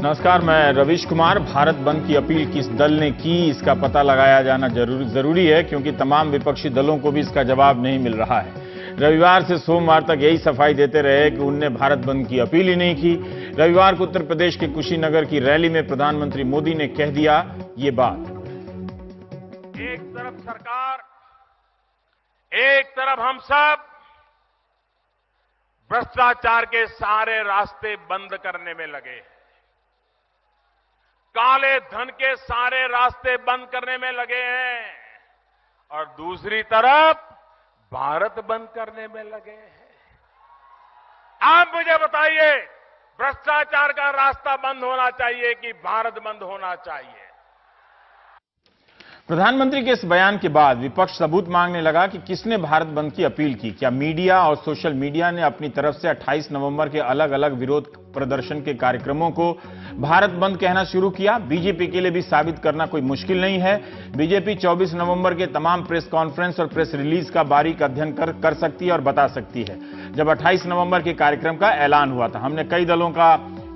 नमस्कार, मैं रवीश कुमार। भारत बंद की अपील किस दल ने की, इसका पता लगाया जाना जरूरी है, क्योंकि तमाम विपक्षी दलों को भी इसका जवाब नहीं मिल रहा है। रविवार से सोमवार तक यही सफाई देते रहे कि उनने भारत बंद की अपील ही नहीं की। रविवार को उत्तर प्रदेश के कुशीनगर की रैली में प्रधानमंत्री मोदी ने कह दिया ये बात। एक तरफ सरकार, एक तरफ हम सब भ्रष्टाचार के सारे रास्ते बंद करने में लगे हैं, काले धन के सारे रास्ते बंद करने में लगे हैं, और दूसरी तरफ भारत बंद करने में लगे हैं। आप मुझे बताइए, भ्रष्टाचार का रास्ता बंद होना चाहिए कि भारत बंद होना चाहिए? प्रधानमंत्री के इस बयान के बाद विपक्ष सबूत मांगने लगा कि किसने भारत बंद की अपील की। क्या मीडिया और सोशल मीडिया ने अपनी तरफ से 28 नवंबर के अलग अलग विरोध प्रदर्शन के कार्यक्रमों को भारत बंद कहना शुरू किया? बीजेपी के लिए भी साबित करना कोई मुश्किल नहीं है। बीजेपी 24 नवंबर के तमाम प्रेस कॉन्फ्रेंस और प्रेस रिलीज का बारीक अध्ययन कर सकती है और बता सकती है। जब 28 नवंबर के कार्यक्रम का ऐलान हुआ था, हमने कई दलों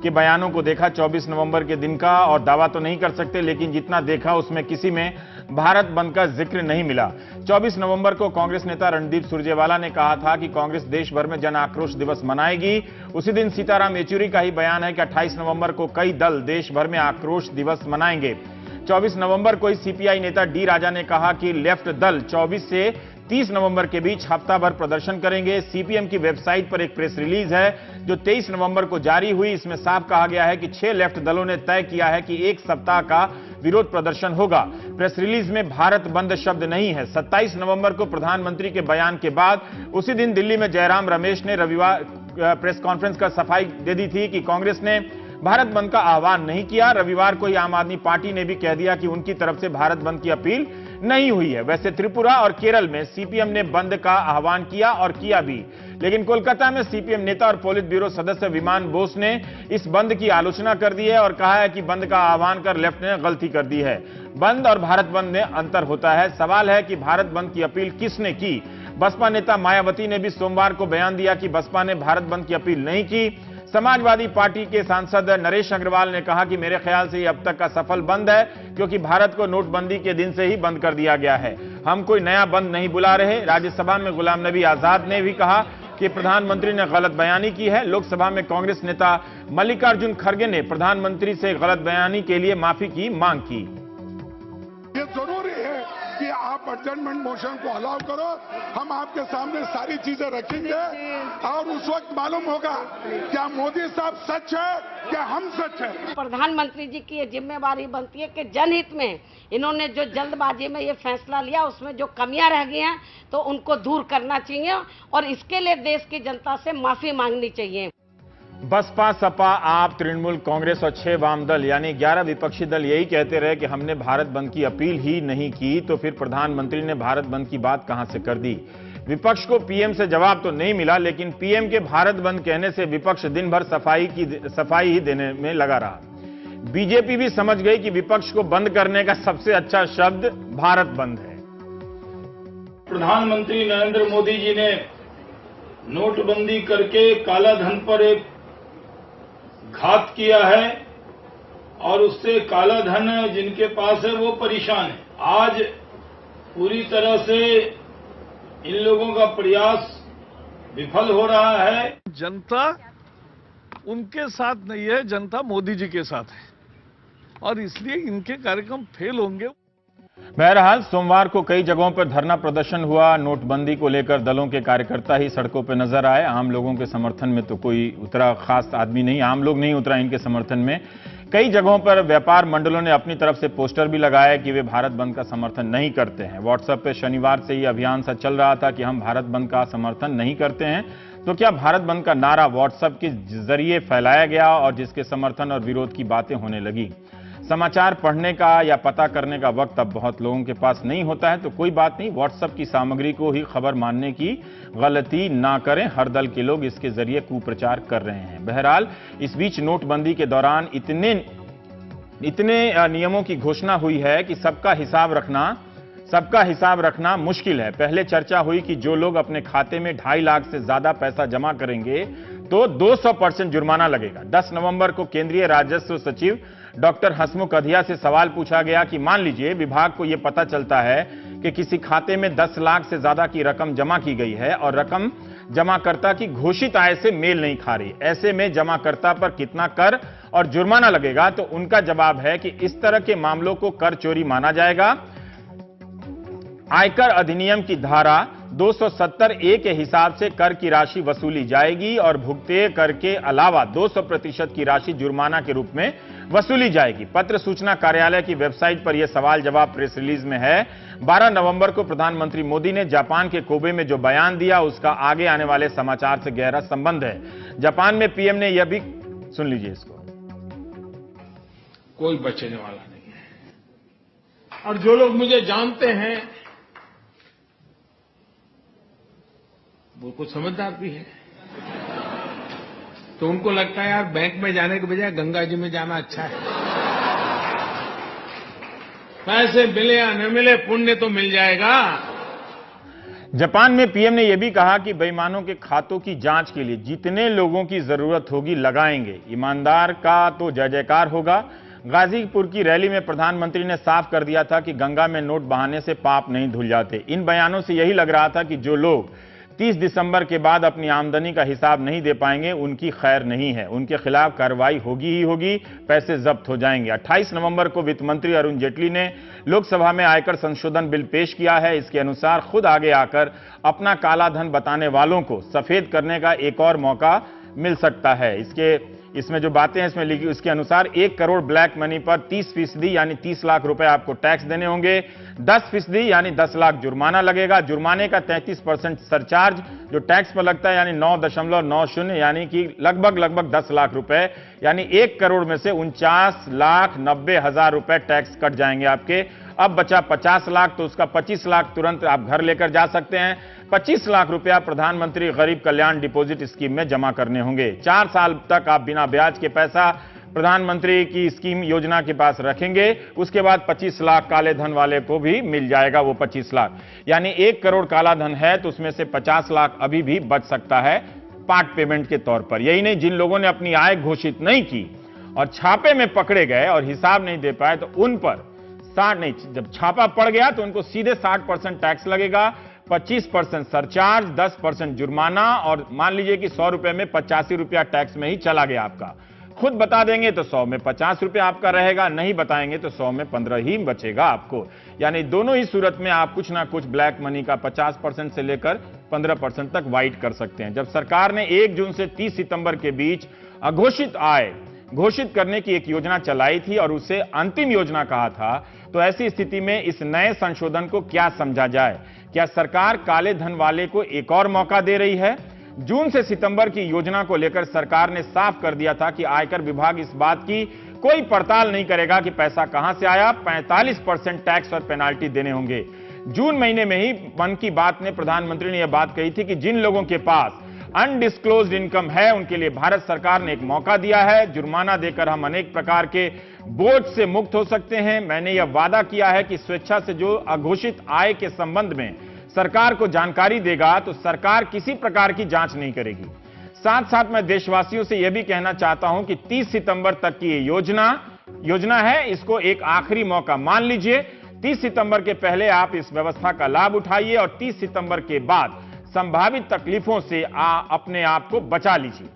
के बयानों को देखा 24 नवंबर के दिन का, और दावा तो नहीं कर सकते, लेकिन जितना देखा उसमें किसी में भारत बंद का जिक्र नहीं मिला। 24 नवंबर को कांग्रेस नेता रणदीप सुरजेवाला ने कहा था कि कांग्रेस देश भर में जन आक्रोश दिवस मनाएगी। उसी दिन सीताराम येचुरी का ही बयान है कि 28 नवंबर को कई दल देश भर में आक्रोश दिवस मनाएंगे। 24 नवंबर को ही सीपीआई नेता डी राजा ने कहा कि लेफ्ट दल 24 से 30 नवंबर के बीच हफ्ता भर प्रदर्शन करेंगे। सीपीएम की वेबसाइट पर एक प्रेस रिलीज है जो 23 नवंबर को जारी हुई। इसमें साफ कहा गया है कि 6 लेफ्ट दलों ने तय किया है कि एक सप्ताह का विरोध प्रदर्शन होगा। प्रेस रिलीज में भारत बंद शब्द नहीं है। 27 नवंबर को प्रधानमंत्री के बयान के बाद उसी दिन दिल्ली में जयराम रमेश ने रविवार प्रेस कॉन्फ्रेंस का सफाई दे दी थी कि कांग्रेस ने भारत बंद का आह्वान नहीं किया। रविवार को ही आम आदमी पार्टी ने भी कह दिया कि उनकी तरफ से भारत बंद की अपील नहीं हुई है। वैसे त्रिपुरा और केरल में सीपीएम ने बंद का आह्वान किया और किया भी, लेकिन कोलकाता में सीपीएम नेता और पोलित ब्यूरो सदस्य विमान बोस ने इस बंद की आलोचना कर दी है और कहा है कि बंद का आह्वान कर लेफ्ट ने गलती कर दी है। बंद और भारत बंद में अंतर होता है। सवाल है कि भारत बंद की अपील किसने की? बसपा नेता मायावती ने भी सोमवार को बयान दिया कि बसपा ने भारत बंद की अपील नहीं की। समाजवादी पार्टी के सांसद नरेश अग्रवाल ने कहा कि मेरे ख्याल से यह अब तक का सफल बंद है, क्योंकि भारत को नोटबंदी के दिन से ही बंद कर दिया गया है। हम कोई नया बंद नहीं बुला रहे। राज्यसभा में गुलाम नबी आजाद ने भी कहा कि प्रधानमंत्री ने गलत बयानी की है। लोकसभा में कांग्रेस नेता मल्लिकार्जुन खड़गे ने प्रधानमंत्री से गलत बयानी के लिए माफी की मांग की। ये जरूरी है कि आप एडजर्नमेंट मोशन को अलाउ करो। हम आपके सामने सारी चीजें रखेंगे और उस वक्त मालूम होगा क्या मोदी साहब सच है, क्या हम सच है। प्रधानमंत्री जी की ये जिम्मेवारी बनती है कि जनहित में इन्होंने जो जल्दबाजी में ये फैसला लिया, उसमें जो कमियां रह गई हैं तो उनको दूर करना चाहिए, और इसके लिए देश की जनता से माफी मांगनी चाहिए। बसपा, सपा, आप, तृणमूल कांग्रेस और 6 वाम दल यानी 11 विपक्षी दल यही कहते रहे कि हमने भारत बंद की अपील ही नहीं की, तो फिर प्रधानमंत्री ने भारत बंद की बात कहां से कर दी? विपक्ष को पीएम से जवाब तो नहीं मिला, लेकिन पीएम के भारत बंद कहने से विपक्ष दिन भर सफाई ही देने में लगा रहा। बीजेपी भी समझ गई कि विपक्ष को बंद करने का सबसे अच्छा शब्द भारत बंद है। प्रधानमंत्री नरेंद्र मोदी जी ने नोटबंदी करके काला धन पर एक घात किया है, और उससे काला धन जिनके पास है वो परेशान है। आज पूरी तरह से इन लोगों का प्रयास विफल हो रहा है। जनता उनके साथ नहीं है, जनता मोदी जी के साथ है, और इसलिए इनके कार्यक्रम फेल होंगे। बहरहाल सोमवार को कई जगहों पर धरना प्रदर्शन हुआ। नोटबंदी को लेकर दलों के कार्यकर्ता ही सड़कों पर नजर आए। आम लोगों के समर्थन में तो कोई उतरा खास आदमी नहीं, आम लोग नहीं उतरा इनके समर्थन में। कई जगहों पर व्यापार मंडलों ने अपनी तरफ से पोस्टर भी लगाए कि वे भारत बंद का समर्थन नहीं करते हैं। व्हाट्सएप पे शनिवार से ही अभियान सा चल रहा था कि हम भारत बंद का समर्थन नहीं करते हैं। तो क्या भारत बंद का नारा व्हाट्सएप के जरिए फैलाया गया और जिसके समर्थन और विरोध की बातें होने लगी? समाचार पढ़ने का या पता करने का वक्त अब बहुत लोगों के पास नहीं होता है, तो कोई बात नहीं, व्हाट्सएप की सामग्री को ही खबर मानने की गलती ना करें। हर दल के लोग इसके जरिए कुप्रचार कर रहे हैं। बहरहाल इस बीच नोटबंदी के दौरान इतने नियमों की घोषणा हुई है कि सबका हिसाब रखना मुश्किल है। पहले चर्चा हुई कि जो लोग अपने खाते में 2.5 लाख से ज्यादा पैसा जमा करेंगे तो 200% जुर्माना लगेगा। 10 नवंबर को केंद्रीय राजस्व सचिव डॉक्टर हसमुख अधिया से सवाल पूछा गया कि मान लीजिए विभाग को यह पता चलता है कि किसी खाते में 10 लाख से ज्यादा की रकम जमा की गई है और रकम जमाकर्ता की घोषित आय से मेल नहीं खा रही, ऐसे में जमाकर्ता पर कितना कर और जुर्माना लगेगा? तो उनका जवाब है कि इस तरह के मामलों को कर चोरी माना जाएगा। आयकर अधिनियम की धारा 270A के हिसाब से कर की राशि वसूली जाएगी और भुगतान कर के अलावा 200% की राशि जुर्माना के रूप में वसूली जाएगी। पत्र सूचना कार्यालय की वेबसाइट पर यह सवाल जवाब प्रेस रिलीज में है। 12 नवंबर को प्रधानमंत्री मोदी ने जापान के कोबे में जो बयान दिया उसका आगे आने वाले समाचार से गहरा संबंध है। जापान में पीएम ने यह भी, सुन लीजिए इसको, कोई बचने वाला नहीं है। और जो लोग मुझे जानते हैं वो कुछ समझदार भी है, तो उनको लगता है यार बैंक में जाने के बजाय गंगा जी में जाना अच्छा है। पैसे मिले या न मिले, पुण्य तो मिल जाएगा। जापान में पीएम ने यह भी कहा कि बेईमानों के खातों की जांच के लिए जितने लोगों की जरूरत होगी लगाएंगे, ईमानदार का तो जय जयकार होगा। गाजीपुर की रैली में प्रधानमंत्री ने साफ कर दिया था कि गंगा में नोट बहाने से पाप नहीं धुल जाते। इन बयानों से यही लग रहा था कि जो लोग 30 दिसंबर के बाद अपनी आमदनी का हिसाब नहीं दे पाएंगे उनकी खैर नहीं है, उनके खिलाफ कार्रवाई होगी ही होगी, पैसे जब्त हो जाएंगे। 28 नवंबर को वित्त मंत्री अरुण जेटली ने लोकसभा में आयकर संशोधन बिल पेश किया है। इसके अनुसार खुद आगे आकर अपना काला धन बताने वालों को सफेद करने का एक और मौका मिल सकता है। इसमें जो बातें हैं इसमें लिखी, इसके अनुसार 1 करोड़ ब्लैक मनी पर 30% यानी 30 लाख रुपए आपको टैक्स देने होंगे, 10% यानी 10 लाख जुर्माना लगेगा। जुर्माने का 33% सरचार्ज जो टैक्स पर लगता है यानी 9.90 यानी कि लगभग 10 लाख रुपए, यानी 1 करोड़ में से 49,90,000 रुपए टैक्स कट जाएंगे आपके। अब बचा 50 लाख, तो उसका 25 लाख तुरंत आप घर लेकर जा सकते हैं। 25 लाख रुपया प्रधानमंत्री गरीब कल्याण डिपॉजिट स्कीम में जमा करने होंगे। 4 साल तक आप बिना ब्याज के पैसा प्रधानमंत्री की स्कीम योजना के पास रखेंगे। उसके बाद 25 लाख काले धन वाले को भी मिल जाएगा वो 25 लाख, यानी 1 करोड़ काला धन है तो उसमें से 50 लाख अभी भी बच सकता है पार्ट पेमेंट के तौर पर। यही नहीं, जिन लोगों ने अपनी आय घोषित नहीं की और छापे में पकड़े गए और हिसाब नहीं दे पाए तो उन पर 60 नहीं, जब छापा पड़ गया तो उनको सीधे 60% टैक्स लगेगा, 25% सरचार्ज, 10% जुर्माना और मान लीजिए कि 100 रुपए में 85 रुपया टैक्स में ही चला गया आपका। खुद बता देंगे तो 100 में 50 रुपया आपका रहेगा, नहीं बताएंगे तो 100 में 15 ही बचेगा आपको। यानी दोनों ही सूरत में आप कुछ ना कुछ ब्लैक मनी का 50% से लेकर 15% तक वाइट कर सकते हैं। जब सरकार ने 1 जून से 30 सितंबर के बीच अघोषित आय घोषित करने की एक योजना चलाई थी और उसे अंतिम योजना कहा था, तो ऐसी स्थिति में इस नए संशोधन को क्या समझा जाए? क्या सरकार काले धन वाले को एक और मौका दे रही है? जून से सितंबर की योजना को लेकर सरकार ने साफ कर दिया था कि आयकर विभाग इस बात की कोई पड़ताल नहीं करेगा कि पैसा कहां से आया। 45% टैक्स और पेनाल्टी देने होंगे। जून महीने में ही मन की बात में प्रधानमंत्री ने यह बात कही थी कि जिन लोगों के पास अनडिस्क्लोज्ड इनकम है उनके लिए भारत सरकार ने एक मौका दिया है। जुर्माना देकर हम अनेक प्रकार के बोझ से मुक्त हो सकते हैं। मैंने यह वादा किया है कि स्वेच्छा से जो अघोषित आय के संबंध में सरकार को जानकारी देगा तो सरकार किसी प्रकार की जांच नहीं करेगी। साथ साथ मैं देशवासियों से यह भी कहना चाहता हूं कि 30 सितंबर तक की ये योजना है, इसको एक आखिरी मौका मान लीजिए। 30 सितंबर के पहले आप इस व्यवस्था का लाभ उठाइए और 30 सितंबर के बाद संभावित तकलीफों से अपने आप को बचा लीजिए।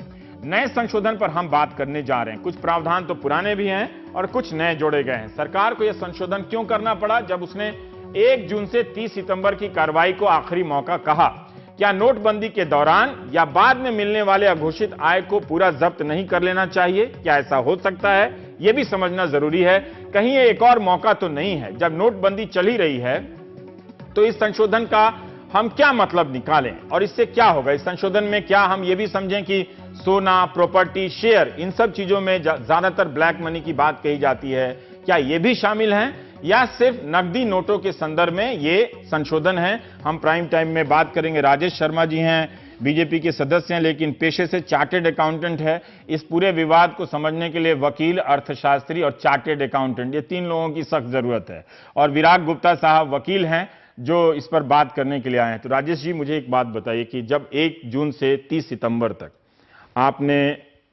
नए संशोधन पर हम बात करने जा रहे हैं। कुछ प्रावधान तो पुराने भी हैं और कुछ नए जोड़े गए हैं। सरकार को यह संशोधन क्यों करना पड़ा जब उसने 1 जून से 30 सितंबर की कार्रवाई को आखिरी मौका कहा? क्या नोटबंदी के दौरान या बाद में मिलने वाले अघोषित आय को पूरा जब्त नहीं कर लेना चाहिए? क्या ऐसा हो सकता है? यह भी समझना जरूरी है। कहीं ये एक और मौका तो नहीं है? जब नोटबंदी चल ही रही है तो इस संशोधन का हम क्या मतलब निकालें और इससे क्या होगा? इस संशोधन में क्या हम ये भी समझें कि सोना, प्रॉपर्टी, शेयर, इन सब चीजों में ज्यादातर ब्लैक मनी की बात कही जाती है, क्या ये भी शामिल हैं या सिर्फ नकदी नोटों के संदर्भ में ये संशोधन है? हम प्राइम टाइम में बात करेंगे। राजेश शर्मा जी हैं, बीजेपी के सदस्य हैं लेकिन पेशे से चार्टेड अकाउंटेंट है। इस पूरे विवाद को समझने के लिए वकील, अर्थशास्त्री और चार्टेड अकाउंटेंट, ये 3 लोगों की सख्त जरूरत है। और विराग गुप्ता साहब वकील हैं जो इस पर बात करने के लिए आए हैं। तो राजेश जी, मुझे एक बात बताइए कि जब 1 जून से 30 सितंबर तक आपने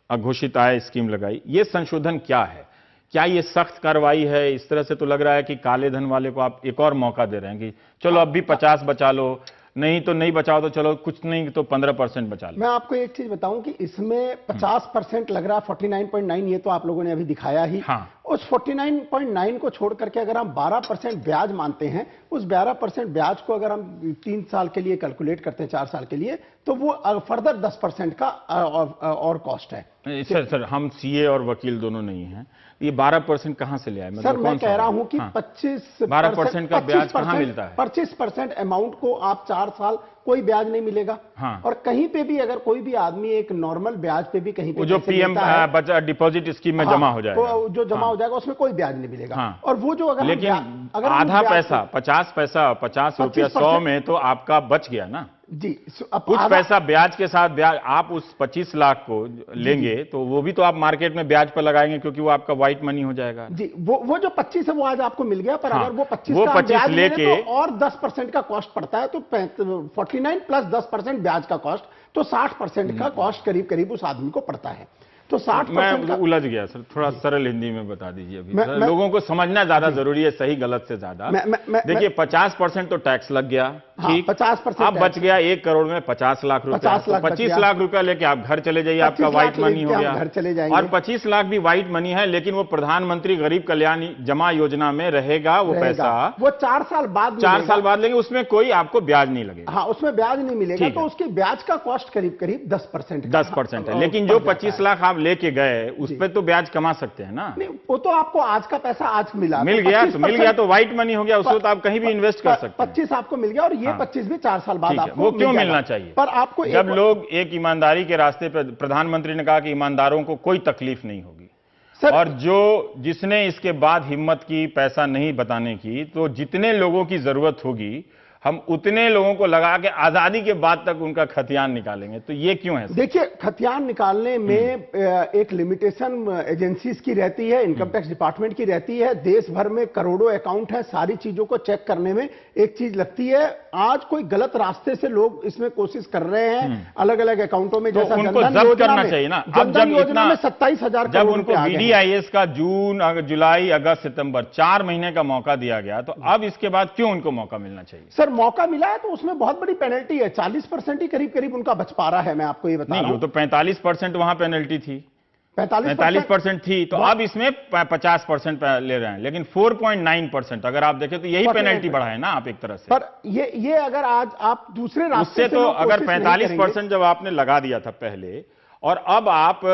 अघोषित आय स्कीम लगाई, ये संशोधन क्या है? क्या ये सख्त कार्रवाई है? इस तरह से तो लग रहा है कि काले धन वाले को आप एक और मौका दे रहे हैं कि चलो अब भी 50 बचा लो, नहीं तो नहीं बचाओ तो चलो कुछ नहीं तो 15% बचा लो। मैं आपको एक चीज बताऊं कि इसमें 50% लग रहा है, 49.9 ये तो आप लोगों ने अभी दिखाया ही। हाँ। उस 49.9 को छोड़ करके अगर हम 12% ब्याज मानते हैं, उस 12% ब्याज को अगर हम 3 साल के लिए कैलकुलेट करते हैं, 4 साल के लिए, तो वो फर्दर 10% का और कॉस्ट है। सर हम सीए और वकील दोनों नहीं हैं, ये 12% कहां से ले आए? सर मैं कह रहा हूं कि 12% का ब्याज कहां मिलता है? 25% अमाउंट को आप 4 साल कोई ब्याज नहीं मिलेगा। हाँ। और कहीं पे भी अगर कोई भी आदमी एक नॉर्मल ब्याज पे भी कहीं पे जो पीएम डिपॉजिट स्कीम में जमा हो जाएगा, जो जमा हो जाएगा उसमें कोई ब्याज नहीं मिलेगा। हाँ। और वो जो अगर लेकिन अगर आधा पैसा 50 पैसा 50 रुपया 100 में तो आपका बच गया ना जी। कुछ पैसा ब्याज के साथ, ब्याज आप उस 25 लाख को लेंगे तो वो भी तो आप मार्केट में ब्याज पर लगाएंगे क्योंकि वो आपका व्हाइट मनी हो जाएगा जी। वो जो 25 है वो आज आपको मिल गया, पर हाँ, अगर वो 25 वो का 25 ब्याज लेके तो और 10% का कॉस्ट पड़ता है, तो 49 प्लस 10% ब्याज का कॉस्ट, तो 60% का कॉस्ट करीब करीब उस आदमी को पड़ता है। तो 60% मैं उलझ गया सर, थोड़ा सरल हिंदी में बता दीजिए अभी। लोगों को समझना ज्यादा जरूरी है, सही गलत से ज्यादा। देखिए 50% तो टैक्स लग गया, ठीक, 50% अब बच गया 1 करोड़ में 50 लाख रुपया। 25 लाख रुपया लेके आप घर चले जाइए, आपका व्हाइट मनी हो गया। घर चले जाएंगे। और 25 लाख भी व्हाइट मनी है, लेकिन वो प्रधानमंत्री गरीब कल्याण जमा योजना में रहेगा वो पैसा। वो 4 साल बाद 4 साल बाद लेंगे, उसमें कोई आपको ब्याज नहीं लगेगा। हाँ, उसमें ब्याज नहीं मिलेगा, तो उसकी ब्याज का कॉस्ट करीब करीब 10% है। लेकिन जो 25 लाख आप लेके गए उस पर तो ब्याज कमा सकते हैं ना। नहीं, वो तो आपको आज का पैसा आज मिला, मिल गया तो व्हाइट मनी हो गया, उसको तो आप कहीं भी इन्वेस्ट कर सकते हैं। 25 आपको मिल गया और ये 25 भी 4 साल बाद आपको वो क्यों मिलना चाहिए? पर आपको जब लोग एक ईमानदारी के रास्ते पर, प्रधानमंत्री ने कहा कि ईमानदारों को कोई तकलीफ नहीं होगी, और जिसने इसके बाद हिम्मत की पैसा नहीं बताने की, तो जितने लोगों की जरूरत होगी हम उतने लोगों को लगा के आजादी के बाद तक उनका खतियान निकालेंगे। तो ये क्यों है? देखिए, खतियान निकालने में एक लिमिटेशन एजेंसीज की रहती है, इनकम टैक्स डिपार्टमेंट की रहती है, देश भर में करोड़ों अकाउंट है, सारी चीजों को चेक करने में एक चीज लगती है। आज कोई गलत रास्ते से लोग इसमें कोशिश कर रहे हैं अलग अलग अकाउंटों में, जैसा उनको जब्त करना चाहिए ना। अब जब योजना में 27,000 जब उनको बीडीआईएस का जून जुलाई अगस्त सितंबर 4 महीने का मौका दिया गया, तो अब इसके बाद क्यों उनको मौका मिलना चाहिए? सर मौका मिला है तो उसमें बहुत बड़ी पेनल्टी है, 40% ही करीब करीब उनका बच पा रहा है। मैं आपको ये बता रहा हूं, तो 45% वहां पेनल्टी थी, 45% थी, तो अब इसमें 50% ले रहे हैं। लेकिन 4.9% अगर आप देखें तो यही पेनल्टी बढ़ा है ना आप एक तरह से। पर ये अगर आज आप दूसरे रास्ते से तो अगर 45% जब आपने लगा दिया था पहले, और अब आप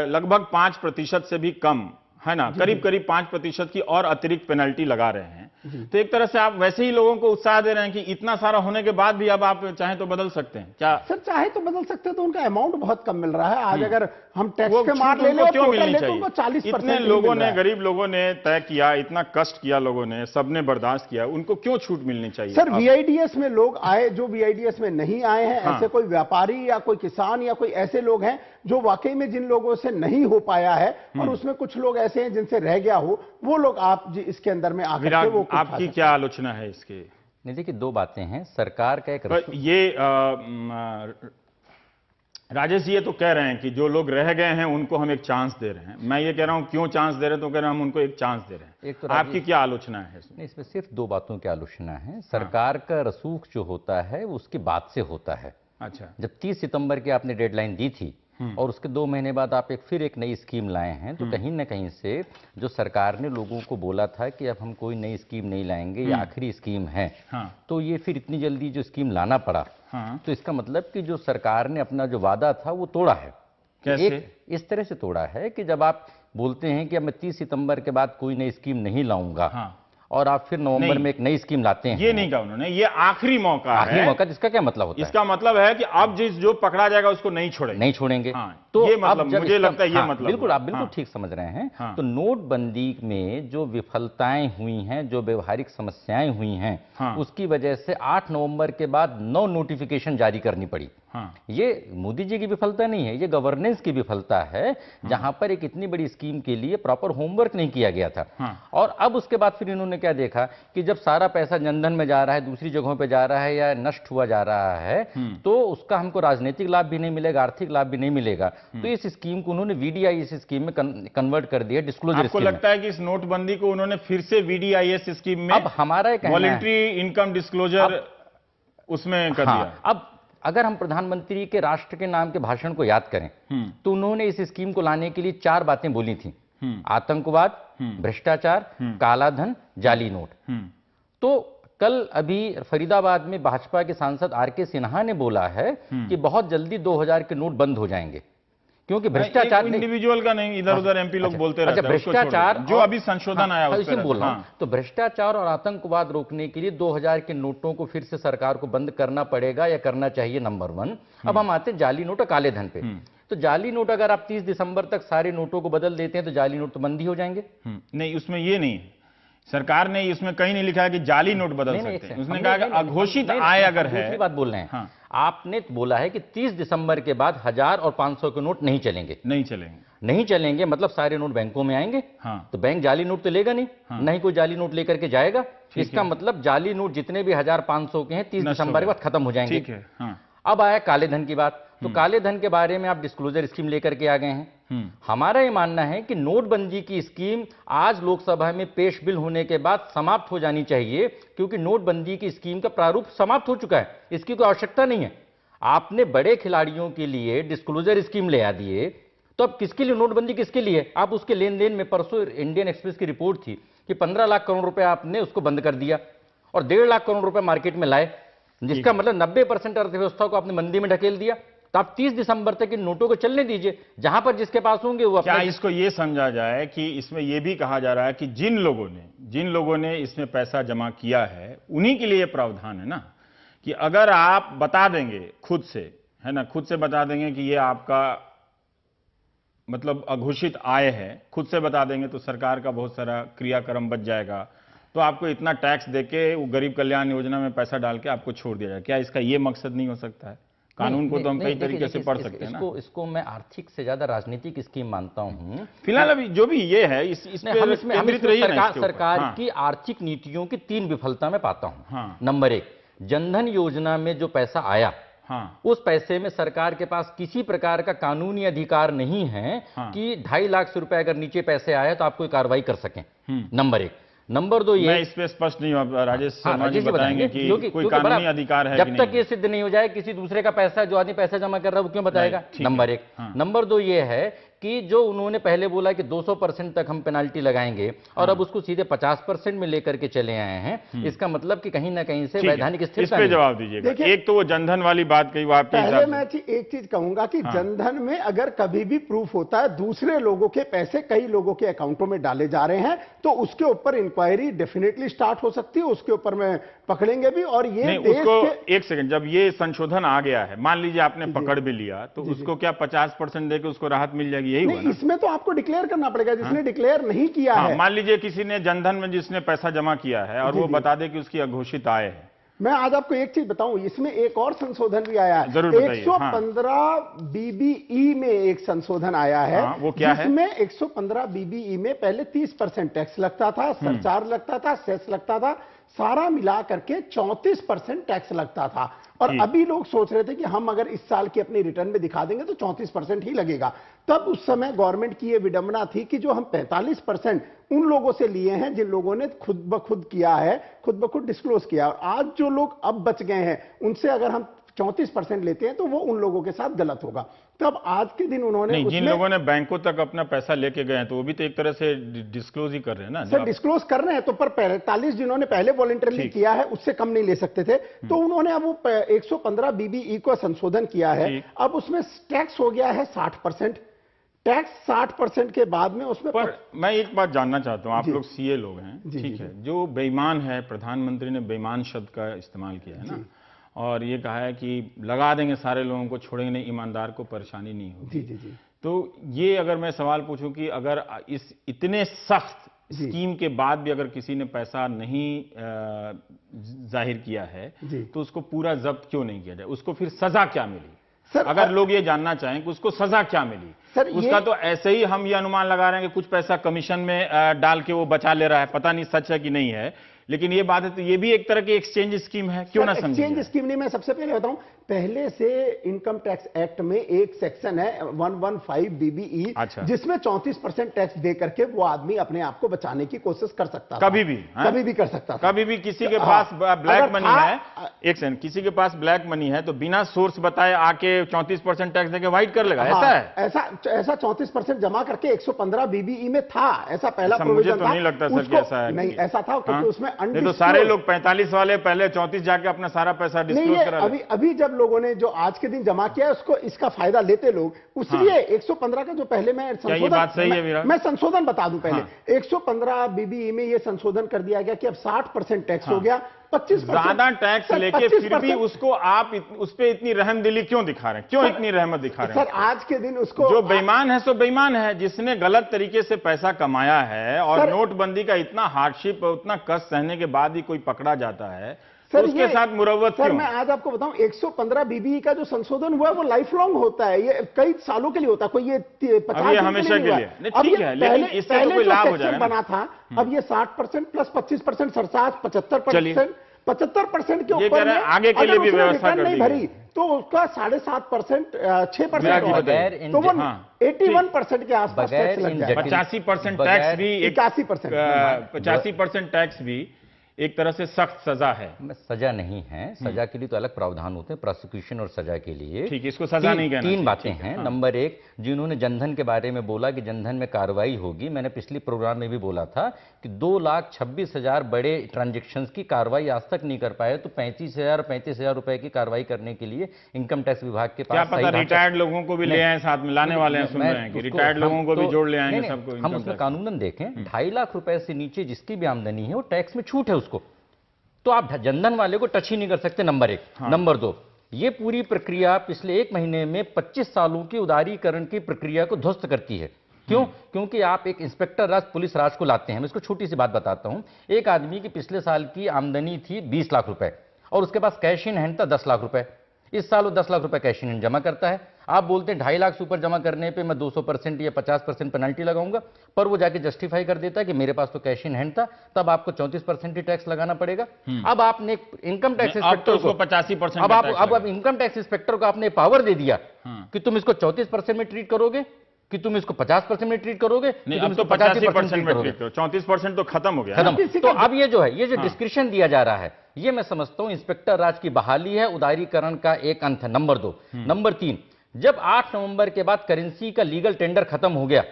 लगभग 5% से भी कम, है ना, करीब करीब 5% की और अतिरिक्त पेनल्टी लगा रहे हैं, तो एक तरह से आप वैसे ही लोगों को उत्साह दे रहे हैं कि इतना सारा होने के बाद भी अब आप चाहें तो बदल सकते हैं। क्या सर चाहे तो बदल सकते हैं, तो उनका अमाउंट बहुत कम मिल रहा है। आज अगर हम टैक्स के मार ले लें, क्यों मिलनी चाहिए? तो 40% इतने लोगों ने, गरीब लोगों ने तय किया, इतना कष्ट किया लोगों ने, सबने बर्दाश्त किया, उनको क्यों छूट मिलनी चाहिए? सर वीआईडीएस में लोग आए, जो वीआईडीएस में नहीं आए हैं, ऐसे कोई व्यापारी या कोई किसान या कोई ऐसे लोग हैं जो वाकई में जिन लोगों से नहीं हो पाया है, और उसमें कुछ लोग ऐसे हैं जिनसे रह गया हो, वो लोग आप इसके अंदर में आकर के वो आपकी क्या आलोचना है इसके? नहीं, देखिए 2 बातें हैं। सरकार का एक ये राजेश जी ये तो कह रहे हैं कि जो लोग रह गए हैं उनको हम एक चांस दे रहे हैं। मैं ये कह रहा हूं क्यों चांस दे रहे हैं, तो कह रहे हैं हम उनको एक चांस दे रहे हैं। एक तो आपकी क्या आलोचना है इसमें? इसमें सिर्फ 2 बातों की आलोचना है। सरकार का रसूख जो होता है उसके बाद से होता है। अच्छा, जब 30 सितंबर की आपने डेडलाइन दी थी और उसके 2 महीने बाद आप फिर एक नई स्कीम लाए हैं, तो कहीं ना कहीं से जो सरकार ने लोगों को बोला था कि अब हम कोई नई स्कीम नहीं लाएंगे, ये आखिरी स्कीम है, तो ये फिर इतनी जल्दी जो स्कीम लाना पड़ा, तो इसका मतलब कि जो सरकार ने अपना जो वादा था वो तोड़ा है। कैसे? इस तरह से तोड़ा है कि जब आप बोलते हैं कि अब मैं 30 सितंबर के बाद कोई नई स्कीम नहीं लाऊंगा, और आप फिर नवंबर में एक नई स्कीम लाते हैं, ये नहीं कहा उन्होंने, ये आखिरी मौका है। आखिरी मौका, जिसका क्या मतलब होता है? इसका मतलब है कि अब जो पकड़ा जाएगा उसको नहीं छोड़ेंगे। तो ये मतलब मुझे लगता है ये मतलब बिल्कुल आप बिल्कुल ठीक समझ रहे हैं। तो नोटबंदी में जो विफलताएं हुई हैं, जो व्यवहारिक समस्याएं हुई हैं, उसकी वजह से 8 नवंबर के बाद 9 नोटिफिकेशन जारी करनी पड़ी। हाँ। ये मोदी जी की विफलता नहीं है, ये गवर्नेंस की विफलता है, जहां पर एक इतनी बड़ी स्कीम के लिए प्रॉपर होमवर्क नहीं किया गया था। हाँ। और अब उसके बाद फिर इन्होंने क्या देखा कि जब सारा पैसा जनधन में जा रहा है, दूसरी जगहों पे जा रहा है या नष्ट हुआ जा रहा है, तो उसका हमको राजनीतिक लाभ भी नहीं मिलेगा, आर्थिक लाभ भी नहीं मिलेगा। तो इस स्कीम को उन्होंने VDIS स्कीम में कन्वर्ट कर दिया, डिस्क्लोजर आपको स्कीम में। लगता है कि इस नोटबंदी को उन्होंने फिर से VDIS स्कीम में अब हमारा ये कहना है, वॉलंटरी इनकम डिस्क्लोजर उसमें कर दिया? अब अगर हम प्रधानमंत्री के राष्ट्र के नाम के भाषण को याद करें तो उन्होंने इस स्कीम को लाने के लिए 4 बातें बोली थी: आतंकवाद, भ्रष्टाचार, काला धन, जाली नोट। तो कल अभी फरीदाबाद में भाजपा के सांसद RK सिन्हा ने बोला है कि बहुत जल्दी 2000 के नोट बंद हो जाएंगे, क्योंकि भ्रष्टाचार इंडिविजुअल का नहीं, इधर उधर MP लोग बोलते रहते हैं। भ्रष्टाचार जो अभी संशोधन आया उसमें उसमें बोल रहा हूं। तो भ्रष्टाचार और आतंकवाद रोकने के लिए 2000 के नोटों को फिर से सरकार को बंद करना पड़ेगा या करना चाहिए, नंबर 1। अब हम आते हैं जाली नोट और काले धन पे। तो जाली नोट अगर आप 30 दिसंबर तक सारे नोटों को बदल देते हैं तो जाली नोट तो बंद ही हो जाएंगे। नहीं, उसमें ये नहीं है, सरकार ने इसमें कहीं नहीं लिखा है कि जाली नोट बदल सकते हैं। उसने कहा कि अघोषित आय अगर है। दूसरी बात बोल रहे हैं, आपने बोला है कि 30 दिसंबर के बाद 1000 और 500 के नोट नहीं चलेंगे। नहीं चलेंगे मतलब सारे नोट बैंकों में आएंगे। तो बैंक जाली नोट तो लेगा नहीं, नहीं कोई जाली नोट लेकर के जाएगा। इसका मतलब जाली नोट जितने भी 1000-500 के हैं 30 दिसंबर के बाद खत्म हो जाएंगे। ठीक है। अब आया काले धन की बात। तो काले धन के बारे में आप डिस्क्लोजर स्कीम लेकर के आ गए हैं। हमारा ये मानना है कि नोटबंदी की स्कीम आज लोकसभा में पेश बिल होने के बाद समाप्त हो जानी चाहिए, क्योंकि नोटबंदी की स्कीम का प्रारूप समाप्त हो चुका है, इसकी कोई आवश्यकता नहीं है। आपने बड़े खिलाड़ियों के लिए डिस्क्लोजर स्कीम ले आ दिए, तो अब किसके लिए नोटबंदी, किसके लिए? आप उसके लेन देन में, परसों इंडियन एक्सप्रेस की रिपोर्ट थी कि 15 लाख करोड़ रुपए आपने उसको बंद कर दिया और 1.5 लाख करोड़ रुपए मार्केट में लाए, जिसका मतलब 90% अर्थव्यवस्था को आपने मंदी में ढकेल दिया। तो आप 30 दिसंबर तक इन नोटों को चलने दीजिए, जहां पर जिसके पास होंगे वो। क्या इसको ये समझा जाए कि इसमें ये भी कहा जा रहा है कि जिन लोगों ने इसमें पैसा जमा किया है उन्हीं के लिए प्रावधान है ना, कि अगर आप बता देंगे खुद से, है ना, खुद से बता देंगे कि ये आपका मतलब अघोषित आय है, खुद से बता देंगे तो सरकार का बहुत सारा क्रियाक्रम बच जाएगा, तो आपको इतना टैक्स देके वो गरीब कल्याण योजना में पैसा डाल के आपको छोड़ दिया जाए। क्या इसका ये मकसद नहीं हो सकता है? कानून को तो हम कई तरीके से पढ़ सकते हैं ना। इसको मैं आर्थिक से ज्यादा राजनीतिक स्कीम मानता हूं। फिलहाल अभी जो भी ये है सरकार की आर्थिक नीतियों की 3 विफलता में पाता हूं। नंबर 1, जनधन योजना में जो पैसा आया, उस पैसे में सरकार के पास किसी प्रकार का कानूनी अधिकार नहीं है कि 2.5 लाख रुपए अगर नीचे पैसे आए तो आप कोई कार्रवाई कर सकें। नंबर 1। नंबर 2 ये, मैं इस पे स्पष्ट नहीं हूं, राजेश शर्मा जी बताएंगे कि कोई कानूनी अधिकार है। जब तक ये सिद्ध नहीं हो जाए किसी दूसरे का पैसा, जो आदमी पैसा जमा कर रहा है वो क्यों बताएगा? नंबर 1। नंबर 2 ये है कि जो उन्होंने पहले बोला कि 200% तक हम पेनाल्टी लगाएंगे और अब उसको सीधे 50% में लेकर के चले आए हैं। इसका मतलब कि कहीं ना कहीं से वैधानिक स्थिरता। इस पे जवाब दीजिएगा। एक तो वो जनधन वाली बात कही, वो आपके पहले मैं एक चीज कहूंगा कि जनधन में अगर कभी भी प्रूफ होता है दूसरे लोगों के पैसे कई लोगों के अकाउंटों में डाले जा रहे हैं, तो उसके ऊपर इंक्वायरी डेफिनेटली स्टार्ट हो सकती है, उसके ऊपर में पकड़ेंगे भी। और ये देश के, एक सेकंड, जब ये संशोधन आ गया है, मान लीजिए आपने पकड़ भी लिया, तो उसको क्या 50% देके उसको राहत मिल जाएगी? यही हुआ ना? इसमें तो आपको डिक्लेयर करना पड़ेगा, जिसने डिक्लेयर नहीं किया है। मान लीजिए किसी ने जनधन में जिसने पैसा जमा किया है और वो बता दे कि उसकी अघोषित आय है। मैं आज आपको एक चीज बताऊं, इसमें एक और संशोधन भी आया है। 115 BBE में एक संशोधन आया है। वो क्या है? जिसमें 115 BBE में पहले 30% टैक्स लगता था, सरचार्ज लगता था, सेस लगता था, सारा मिला करके 34% टैक्स लगता था। और अभी लोग सोच रहे थे कि हम अगर इस साल की अपनी रिटर्न में दिखा देंगे तो 34% ही लगेगा। तब उस समय गवर्नमेंट की यह विडंबना थी कि जो हम 45% उन लोगों से लिए हैं जिन लोगों ने खुद ब खुद किया है, खुद ब खुद डिस्क्लोज किया। और आज जो लोग अब बच गए हैं उनसे अगर हम 34% लेते हैं तो वो उन लोगों के साथ गलत होगा। तब आज के दिन उन्होंने जिन लोगों ने बैंकों तक अपना पैसा लेके गए हैं तो वो भी तो एक तरह से डिस्क्लोज ही कर रहे हैं ना। सर डिस्क्लोज कर रहे हैं तो, पर 45 जिन्होंने पहले वॉलंटरली किया है उससे कम नहीं ले सकते थे, तो उन्होंने अब वो 115 BBE को संशोधन किया है। अब उसमें टैक्स हो गया है 60%। टैक्स 60% के बाद में उसमें। पर मैं एक बात जानना चाहता हूं, आप लोग CA लोग हैं, ठीक है, जो बेईमान है, प्रधानमंत्री ने बेईमान शब्द का इस्तेमाल किया है ना, और ये कहा है कि लगा देंगे सारे लोगों को, छोड़ेंगे नहीं, ईमानदार को परेशानी नहीं होगी। जी। तो ये अगर मैं सवाल पूछूं कि अगर इस इतने सख्त स्कीम के बाद भी अगर किसी ने पैसा नहीं जाहिर किया है तो उसको पूरा जब्त क्यों नहीं किया जाए? उसको फिर सजा क्या मिली? सर, अगर लोग ये जानना चाहें कि उसको सजा क्या मिली, सर, उसका तो ऐसे ही हम ये अनुमान लगा रहे हैं कि कुछ पैसा कमीशन में डाल के वो बचा ले रहा है, पता नहीं सच है कि नहीं है, लेकिन ये बात है तो ये भी एक तरह की एक्सचेंज स्कीम है, क्यों ना समझें। एक्सचेंज स्कीम नहीं, मैं सबसे पहले बताऊं, पहले से इनकम टैक्स एक्ट में एक सेक्शन है 115 BBE, अच्छा। जिसमें 34% टैक्स दे करके वो आदमी अपने आप को बचाने की कोशिश कर सकता था। कभी भी, कभी भी कर सकता था। कभी भी किसी के पास ब्लैक अगर मनी था- है, एक सेकंड, किसी के पास ब्लैक मनी है तो बिना सोर्स बताए आके 34% टैक्स देके वाइट कर लेगा, ऐसा है? ऐसा 34% जमा करके 115 BBE में था, ऐसा पहला अच्छा, मुझे प्रोविजन तो था। नहीं लगता सर कि उसको- ऐसा है। नहीं, ऐसा था क्योंकि हाँ? उसमें नहीं तो सारे लोग 45 वाले पहले 34 जाके अपना सारा पैसा नहीं, डिस्क्लोज ये करा अभी जब लोगों ने जो आज के दिन जमा किया है उसको इसका फायदा लेते लोग, इसलिए 115 का जो पहले मैं ये बात सही है विराट? मैं संशोधन बता दूं पहले। हाँ। 115 BBE में ये संशोधन कर दिया गया कि अब 60% टैक्स हो गया, 25% ज्यादा टैक्स सर, लेके फिर भी 25% उसको आप उस पे इतनी रहमदिली क्यों दिखा रहे हैं, क्यों इतनी रहमत दिखा रहे सर हैं? आज के दिन उसको जो बेईमान है सो बेईमान है, जिसने गलत तरीके से पैसा कमाया है और सर- नोटबंदी का इतना हार्डशिप उतना कष्ट सहने के बाद ही कोई पकड़ा जाता है, सर, तो उसके ये- साथ मुरव्वत सर क्यों? मैं आज आपको बताऊं 115 BBE का जो संशोधन हुआ है वो लाइफ लॉन्ग होता है, ये कई सालों के लिए होता है, कोई ये 50 अब ये दिन हमेशा नहीं के हुआ लिए। नहीं, अब ठीक ये है, लेकिन पहले- इससे तो पहले कोई जो लाभ हो सेक्शन जाएगा ना। बना था, अब ये 60% प्लस 25% सरचार्ज 75%, 75% के ये कह ऊपर रहे हैं में आगे के अगर लिए भी उसने व्यवस्था रिटर्न कर नहीं दी भरी गई। तो उसका 7.5%, 6% विराट जी होगा। बताइए। तो वो हाँ, 81% के आसपास बगैर टैक्स लग इन जाएगा। जटिल- 85% बगैर- टैक्स भी 81%। 85% टैक्स भी एक तरह से सख्त सजा है। सजा नहीं है, सजा के लिए तो अलग प्रावधान होते हैं, प्रोसिक्यूशन और सजा के लिए। ठीक है, इसको सजा नहीं कहना तीन चाहिए, बातें ठीक है, हैं। हाँ। नंबर एक, जिन्होंने जनधन के बारे में बोला कि जनधन में कार्रवाई होगी, मैंने पिछली प्रोग्राम में भी बोला था कि 2,26,000 बड़े ट्रांजेक्शन्स की कार्रवाई आज तक नहीं कर पाए, तो 35,000 रुपए की कार्रवाई करने के लिए इनकम टैक्स विभाग के क्या पास पता रिटायर्ड लोगों को भी ले आए साथ में, लाने वाले हैं, सुन रहे हैं कि रिटायर्ड लोगों को भी जोड़ ले आएंगे सबको हम इनकम उसमें टैक्स। कानूनन देखें, 2.5 लाख रुपए से नीचे जिसकी भी आमदनी है वो टैक्स में छूट है उसको, तो आप जनधन वाले को टच ही नहीं कर सकते, नंबर एक। नंबर दो, ये पूरी प्रक्रिया पिछले 1 महीने में 25 सालों की उदारीकरण की प्रक्रिया को ध्वस्त करती है। क्यों? क्योंकि आप एक इंस्पेक्टर राज, पुलिस राज को लाते हैं। मैं इसको छोटी सी बात बताता हूं। एक आदमी की पिछले साल की आमदनी थी 20 लाख रुपए और उसके पास कैश इन हैंड था 10 लाख रुपए। इस साल वो 10 लाख रुपए कैश इन हैंड जमा करता है। आप बोलते हैं 2.5 लाख से ऊपर जमा करने पे मैं 200% या 50% पेनल्टी लगाऊंगा, पर वो जाके जस्टिफाई कर देता है कि मेरे पास तो कैश इन हैंड था, तब आपको 34% ही टैक्स लगाना पड़ेगा। अब आपने इनकम टैक्स अब तो इंस्पेक्टर उसको को 85% अब का आप टैक्स अब लगेगा। इनकम टैक्स इंस्पेक्टर को आपने पावर दे दिया कि तुम इसको 34% में ट्रीट करोगे, कि तुम इसको 50% में ट्रीट करोगे, कि नहीं, तुम अब तो इसको 85% में करोगे। ट्रीट करो, 34% तो खत्म हो गया ना। खत्म। तो अब ये जो है, ये जो डिस्क्रिप्शन दिया जा रहा है, ये मैं समझता हूं इंस्पेक्टर राज की बहाली है, उदारीकरण का एक अंत है। नंबर 2। नंबर 3, जब 8 नवंबर के बाद करेंसी का लीगल टेंडर खत्म हो गया,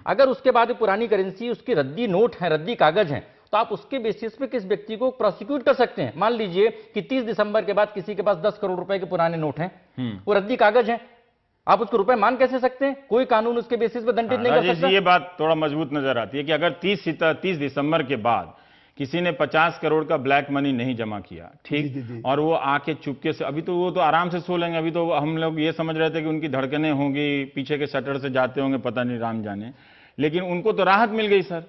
अगर उसके बाद पुरानी करेंसी, उसकी रद्दी नोट है, रद्दी कागज हैं, तो आप उसके बेसिस पे किस व्यक्ति को प्रोसिक्यूट कर सकते हैं। मान लीजिए कि 30 दिसंबर के बाद किसी के पास 10 करोड़ रुपए के पुराने नोट हैं, वो रद्दी कागज हैं, आप उसको रुपए मान कैसे सकते हैं? कोई कानून उसके बेसिस पे दंडित नहीं कर राजेश सकता। जी, ये बात थोड़ा मजबूत नजर आती है कि अगर 30 दिसंबर के बाद किसी ने 50 करोड़ का ब्लैक मनी नहीं जमा किया, ठीक, और वो आके चुपके से, अभी तो वो तो आराम से सो लेंगे, अभी तो हम लोग ये समझ रहे थे कि उनकी धड़कनें होंगी, पीछे के शटर से जाते होंगे, पता नहीं राम जाने, लेकिन उनको तो राहत मिल गई सर।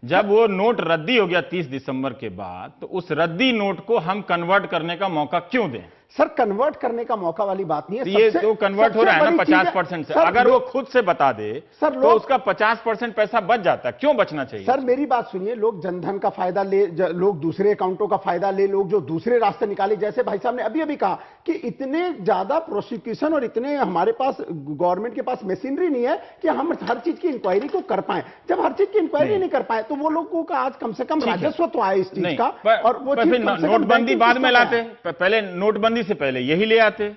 जब वो नोट रद्दी हो गया 30 दिसंबर के बाद, तो उस रद्दी नोट को हम कन्वर्ट करने का मौका क्यों दें? सर कन्वर्ट करने का मौका वाली बात नहीं है। ये तो कन्वर्ट हो रहा है ना 50% से। अगर वो खुद से बता दे सर, तो उसका 50% पैसा बच जाता है, क्यों बचना चाहिए? सर मेरी बात सुनिए, लोग जनधन का फायदा ले, लोग दूसरे अकाउंटों का फायदा ले, लोग जो दूसरे रास्ते निकाले, जैसे भाई साहब ने अभी अभी कहा कि इतने ज्यादा प्रोसिक्यूशन और इतने हमारे पास गवर्नमेंट के पास मशीनरी नहीं है कि हम हर चीज की इंक्वायरी को कर पाए। जब हर चीज की इंक्वायरी नहीं कर पाए तो वो लोगों का आज कम से कम राजस्व तो आए इस चीज का। और वो चीज कम से कम नोटबंदी बाद में बैंकिंग लाते, पहले नोटबंदी से पहले यही ले आते,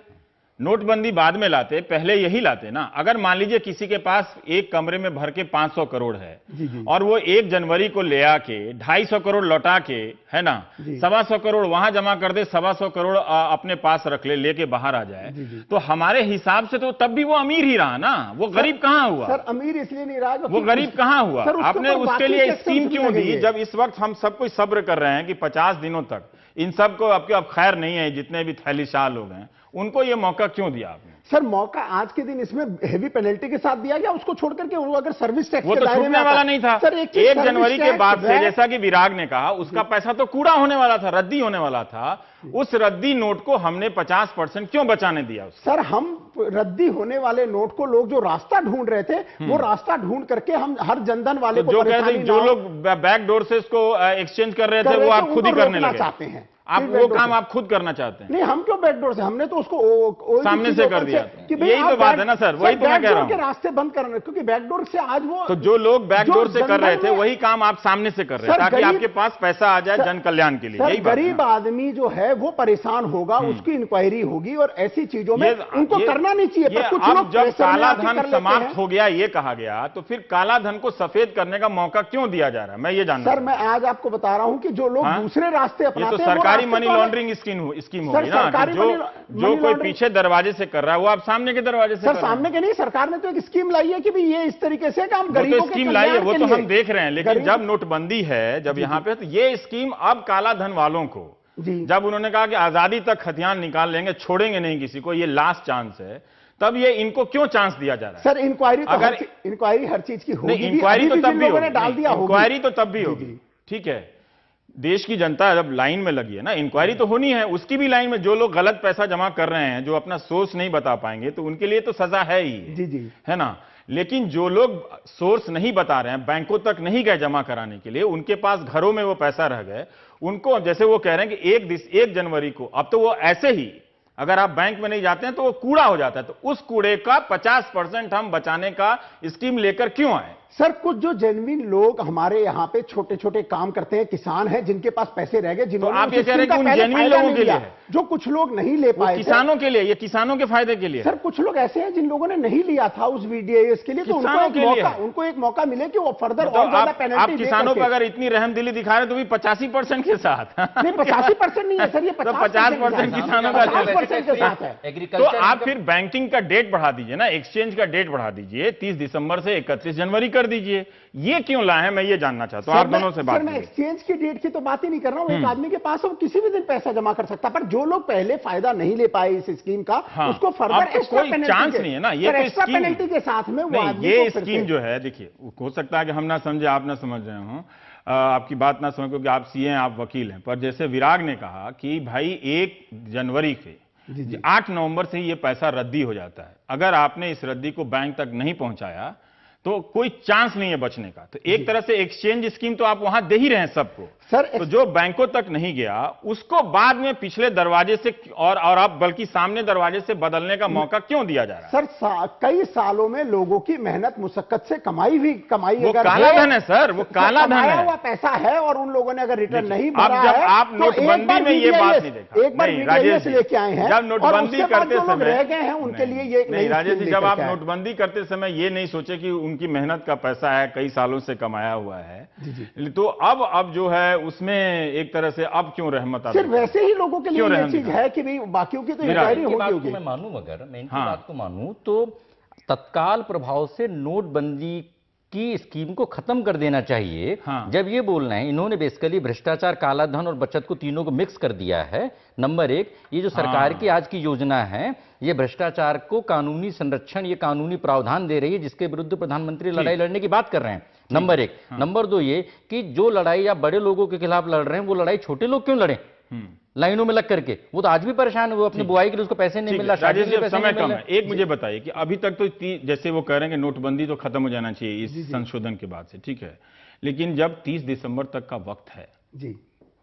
नोटबंदी बाद में लाते, पहले यही लाते ना। अगर मान लीजिए किसी के पास एक कमरे में भर के 500 करोड़ है और वो 1 जनवरी को ले आके 250 करोड़ लौटा के, है ना, 125 करोड़ वहां जमा कर दे, 125 करोड़ अपने पास रख ले, लेके बाहर आ जाए, तो हमारे हिसाब से तो तब भी वो अमीर ही रहा ना, वो गरीब कहां हुआ? सर अमीर इसलिए नहीं रहा, वो गरीब कहां हुआ? आपने उसके लिए स्कीम क्यों दी? जब इस वक्त हम सब कुछ सब्र कर रहे हैं कि 50 दिनों तक इन सबको अब खैर नहीं है, जितने भी थैलीशाह लोग हैं, उनको ये मौका क्यों दिया आपने? सर मौका आज के दिन इसमें हेवी पेनल्टी के साथ दिया गया, उसको छोड़ करके वो अगर सर्विस टैक्स वो के तो दायरे में छूटने आता- वाला नहीं था। सर 1 जनवरी के बाद से, जैसा कि विराग ने कहा, उसका पैसा तो कूड़ा होने वाला था, रद्दी होने वाला था। उस रद्दी नोट को हमने 50% क्यों बचाने दिया उसको? सर हम रद्दी होने वाले नोट को लोग जो रास्ता ढूंढ रहे थे, वो रास्ता ढूंढ करके हम हर जनधन वाले तो को जो कहते परेशानी हैं, जो ना हो- लोग बैक डोर से इसको एक्सचेंज कर रहे थे, वो आप खुद ही उनको करने रोकना लगे। चाहते हैं। आप फिर वो बैकडोर काम से। आप खुद करना चाहते हैं। नहीं, हम क्यों बैकडोर से, हमने तो उसको सामने से कर दिया। यही तो बात है ना सर, वही तो मैं कह रहा हूं। के रास्ते बंद करना, क्योंकि बैकडोर से आज वो तो जो लोग बैकडोर से कर रहे थे, जनधन में- वही काम आप सामने से कर रहे हैं, सर, ताकि गरीब- आपके पास पैसा आ जाए जन कल्याण के लिए। सर यही बात है गरीब ना। आदमी जो है वो परेशान होगा, उसकी इंक्वायरी होगी, और ऐसी चीजों में उनको करना नहीं चाहिए। पर कुछ अब लोग जब प्रेशर में काला आके धन कर लेते समाप्त हैं। हो गया, ये कहा गया, तो फिर काला धन को सफेद करने का मौका क्यों दिया जा रहा है? मैं ये जानना सर चाहता मैं आज आपको बता रहा हूं कि जो लोग हाँ? दूसरे रास्ते हूं। ये अपनाते तो हैं, वो सरकारी रास्ते मनी तो- लॉन्ड्रिंग स्कीम सर, होगी ना, सरकारी कि मनी जो कोई लॉन्ड्रिंग- पीछे दरवाजे से कर रहा है, वो आप सामने के दरवाजे से सर कर रहे हैं। सामने के नहीं, सरकार ने तो एक स्कीम लाई है कि भाई ये इस तरीके से काम वो गरीबों तो के स्कीम लाई है, कल्याण वो के तो लिए। हम देख रहे हैं, लेकिन गरीब- जब नोटबंदी है, जब यहाँ पे, तो ये स्कीम अब काला धन वालों को, जी जब उन्होंने कहा कि आजादी तक हथियार निकाल लेंगे, छोड़ेंगे नहीं किसी को, ये लास्ट चांस है, तब ये इनको क्यों चांस दिया जा रहा है? सर इंक्वायरी तो अगर- इंक्वायरी हर चीज की होगी नहीं, भी, इंक्वायरी अभी तो भी तब जिन भी लोगों ने होगी, डाल दिया होगी। इंक्वायरी तो तब भी जी, होगी, जी। ठीक है। देश की जनता जब लाइन में लगी है ना, इंक्वायरी तो होनी है, उसकी भी लाइन में जो लोग गलत पैसा जमा कर रहे हैं, जो अपना सोर्स नहीं बता पाएंगे, तो उनके लिए तो सजा है ही, जी जी है ना। लेकिन जो लोग सोर्स नहीं बता रहे हैं, बैंकों तक नहीं गए जमा कराने के लिए, उनके पास घरों में वो पैसा रह गए, उनको, जैसे वो कह रहे हैं कि 1 जनवरी को, अब तो वो ऐसे ही, अगर आप बैंक में नहीं जाते हैं तो वो कूड़ा हो जाता है, तो उस कूड़े का 50% हम बचाने का स्कीम लेकर क्यों आए? सर कुछ जो जेन्युइन लोग हमारे यहाँ पे छोटे छोटे काम करते हैं, किसान हैं जिनके पास पैसे रह गए, जिन्होंने आप उस ये कह रहे हैं स्कीम कि का उन पहले genuine फायदा लोगों नहीं के लिए लिया, है। जो कुछ लोग नहीं ले वो पाए थे। किसानों के लिए, ये किसानों के फायदे के लिए सर कुछ लोग ऐसे हैं जिन लोगों ने नहीं लिया था उस वीडीएस के लिए, तो किसानों के लिए है। उनको एक मौका मिले कि वो फर्दर तो और ज्यादा आप पेनल्टी किसानों पर अगर इतनी रहमदिली दिखा रहे हैं, तो भी 85% के साथ नहीं 85% नहीं है सर, ये 50% किसानों का 50% के साथ है। तो एग्रीकल्चर आप फिर बैंकिंग का डेट बढ़ा दीजिए ना, एक्सचेंज का डेट बढ़ा दीजिए, 30 दिसंबर से 31 जनवरी कर दीजिए। ये क्यों लाए हैं, मैं ये जानना चाहता हूं, आप दोनों से बात सर मैं करिए। एक्सचेंज की डेट की तो बात ही नहीं कर रहा हूं, एक आदमी के पास है, वो किसी भी दिन पैसा जमा कर सकता है, पर जो लोग पहले फायदा नहीं ले पाए इस स्कीम का, हाँ, उसको अब फर्दर तो एक्स्ट्रा कोई पेनल्टी चांस नहीं है ना, ये तो एक्स्ट्रा स्कीम- पेनल्टी के साथ में वो नहीं, आदमी ये को फिर स्कीम से- जो है, देखिए, हो सकता है कि हम ना समझे, आप ना समझ रहे हो, आपकी बात ना समझ, क्योंकि आप सीए हैं, आप वकील हैं, पर जैसे विराग ने कहा कि भाई 1 जनवरी से 8 नवंबर से ही ये पैसा रद्दी हो जाता है, अगर आपने इस रद्दी को बैंक तक नहीं पहुंचाया तो कोई चांस नहीं है बचने का। तो एक तरह से एक्सचेंज स्कीम तो आप वहां दे ही रहे हैं सबको, सर तो जो बैंकों तक नहीं गया उसको बाद में पिछले दरवाजे से और आप बल्कि सामने दरवाजे से बदलने का मौका क्यों दिया जा रहा है? सर कई सालों में लोगों की मेहनत मुशक्कत से कमाई वो काला धन है सर, वो काला धन कमाया है। हुआ पैसा है, और उन लोगों ने अगर रिटर्न नहीं अब भरा जब है, आप तो नोटबंदी में ये बात नहीं देखा, एक बार नहीं, राजेश राजेश जी, लेके आए हैं, जब और नोटबंदी उसके बाद करते जो लोग समय रह गए हैं उनके लिए ये नहीं, राजेश जी, स्कीम जब आप लेकर के आए। नोटबंदी करते समय ये नहीं सोचे कि उनकी मेहनत का पैसा है, कई सालों से कमाया हुआ है, तो अब जो है उसमें एक तरह से अब क्यों रहमत आ सिर्फ गई? वैसे ही लोगों के लिए क्यों ये रहम चीज दिखा? है कि भाई बाकियों की तो मेरा- इंक्वायरी इनकी होगी बात को होगी। मैं मानूं, अगर मैं इनकी हाँ। बात को मानूं तो तत्काल प्रभाव से नोटबंदी की स्कीम को खत्म कर देना चाहिए। हाँ। जब ये बोल रहे हैं, इन्होंने बेसिकली भ्रष्टाचार, काला धन और बचत को तीनों को मिक्स कर दिया है। नंबर 1, ये जो सरकार की आज की योजना है, ये भ्रष्टाचार को कानूनी संरक्षण, ये कानूनी प्रावधान दे रही है, जिसके विरुद्ध प्रधानमंत्री लड़ाई लड़ने की बात कर रहे हैं। नंबर 1। नंबर 2 ये कि जो लड़ाई आप बड़े लोगों के खिलाफ लड़ रहे हैं, वो लड़ाई छोटे लोग क्यों लड़े लाइनों में लग करके? वो तो आज भी परेशान है, वो अपनी बुआई के लिए उसको पैसे नहीं मिल रहा, शादी राजेश के जी, लिए अब पैसे समय नहीं मिल कम रहा। है, एक मुझे बताइए कि अभी तक तो जैसे वो कह रहे हैं कि नोटबंदी तो खत्म हो जाना चाहिए इस संशोधन के बाद से, ठीक है, लेकिन जब 30 दिसंबर तक का वक्त है, जी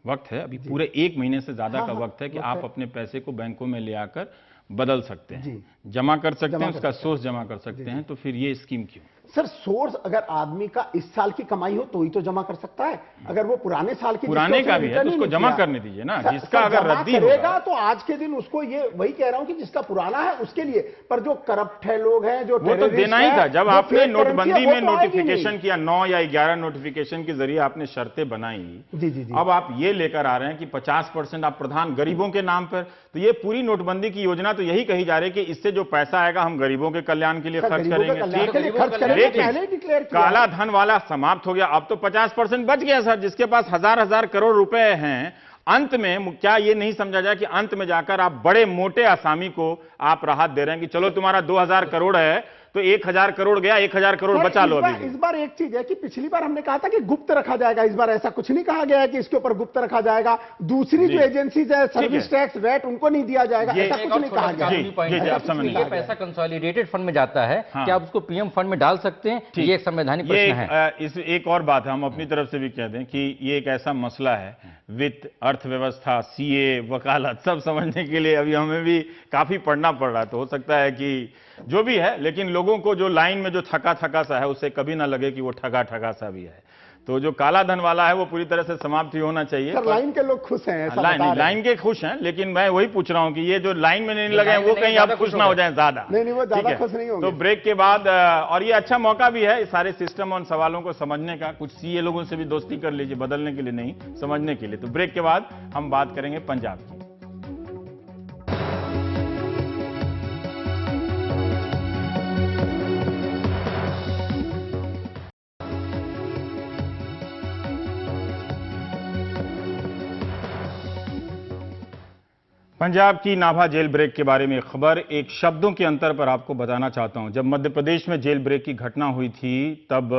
वक्त है, अभी पूरे 1 महीने से ज्यादा का वक्त है कि आप अपने पैसे को बैंकों में ले आकर बदल सकते हैं, जमा कर सकते हैं, उसका सोर्स जमा कर सकते हैं, तो फिर ये स्कीम क्यों? सर सोर्स अगर आदमी का इस साल की कमाई हो तो ही तो जमा कर सकता है, अगर वो पुराने साल की पुराने का भी है तो उसको जमा करने दीजिए ना, जिसका अगर रद्दी होगा तो आज के दिन उसको, ये वही कह रहा हूं कि जिसका पुराना है उसके लिए, पर जो करप्ट है लोग हैं, जो वो तो देना ही था। जब आपने नोटबंदी में नोटिफिकेशन नहीं। किया, 9 या 11 नोटिफिकेशन के जरिए आपने शर्तें बनाई, जी जी जी अब आप ये लेकर आ रहे हैं कि 50% आप प्रधान गरीबों के नाम पर, तो ये पूरी नोटबंदी की योजना तो यही कही जा रही है कि इससे जो पैसा आएगा हम गरीबों के कल्याण के लिए खर्च करेंगे, लेकिन काला धन वाला समाप्त हो गया। अब तो 50% बच गया सर, जिसके पास हजार करोड़ रुपए हैं, अंत में क्या ये नहीं समझा जाए कि अंत में जाकर आप बड़े मोटे आसामी को आप राहत दे रहे हैं कि चलो तुम्हारा 2000 करोड़ है तो 1000 करोड़ गया, 1000 करोड़ बचा लो। अभी इस बार एक चीज है कि पिछली बार हमने कहा था कि गुप्त रखा जाएगा, इस बार ऐसा कुछ नहीं कहा गया है कि इसके ऊपर गुप्त रखा जाएगा। दूसरी जो एजेंसीज है, सर्विस टैक्स, वैट, उनको नहीं दिया जाएगा, ऐसा कुछ नहीं कहा गया। ये पैसा कंसोलिडेटेड फंड में जाता है, क्या आप उसको पीएम फंड में डाल सकते हैं? ये एक संवैधानिक प्रश्न है। इस एक और बात हम अपनी तरफ से भी कह दें कि ये एक ऐसा मसला है, वित्त, अर्थव्यवस्था, सीए, वकालत, सब समझने के लिए अभी हमें भी काफी पढ़ना पड़ रहा है। तो हो सकता है कि जो भी है, लेकिन लोगों को जो लाइन में जो थका थका सा है उसे कभी ना लगे कि वो ठगा ठगा सा भी है। तो जो काला धन वाला है वो पूरी तरह से समाप्त ही होना चाहिए। सर, लाइन के लोग खुश हैं, ऐसा लाइन के खुश हैं, लेकिन मैं वही पूछ रहा हूं कि ये जो लाइन में नहीं लगे हैं वो कहीं अब खुश ना हो जाए ज्यादा। नहीं, वो ज्यादा खुश नहीं होंगे। तो ब्रेक के बाद, और ये अच्छा मौका भी है इस सारे सिस्टम और सवालों को समझने का। कुछ सीए लोगों से भी दोस्ती कर लीजिए, बदलने के लिए नहीं, समझने के लिए। तो ब्रेक के बाद हम बात करेंगे पंजाब की। पंजाब की नाभा जेल ब्रेक के बारे में खबर, एक शब्दों के अंतर पर आपको बताना चाहता हूं। जब मध्य प्रदेश में जेल ब्रेक की घटना हुई थी तब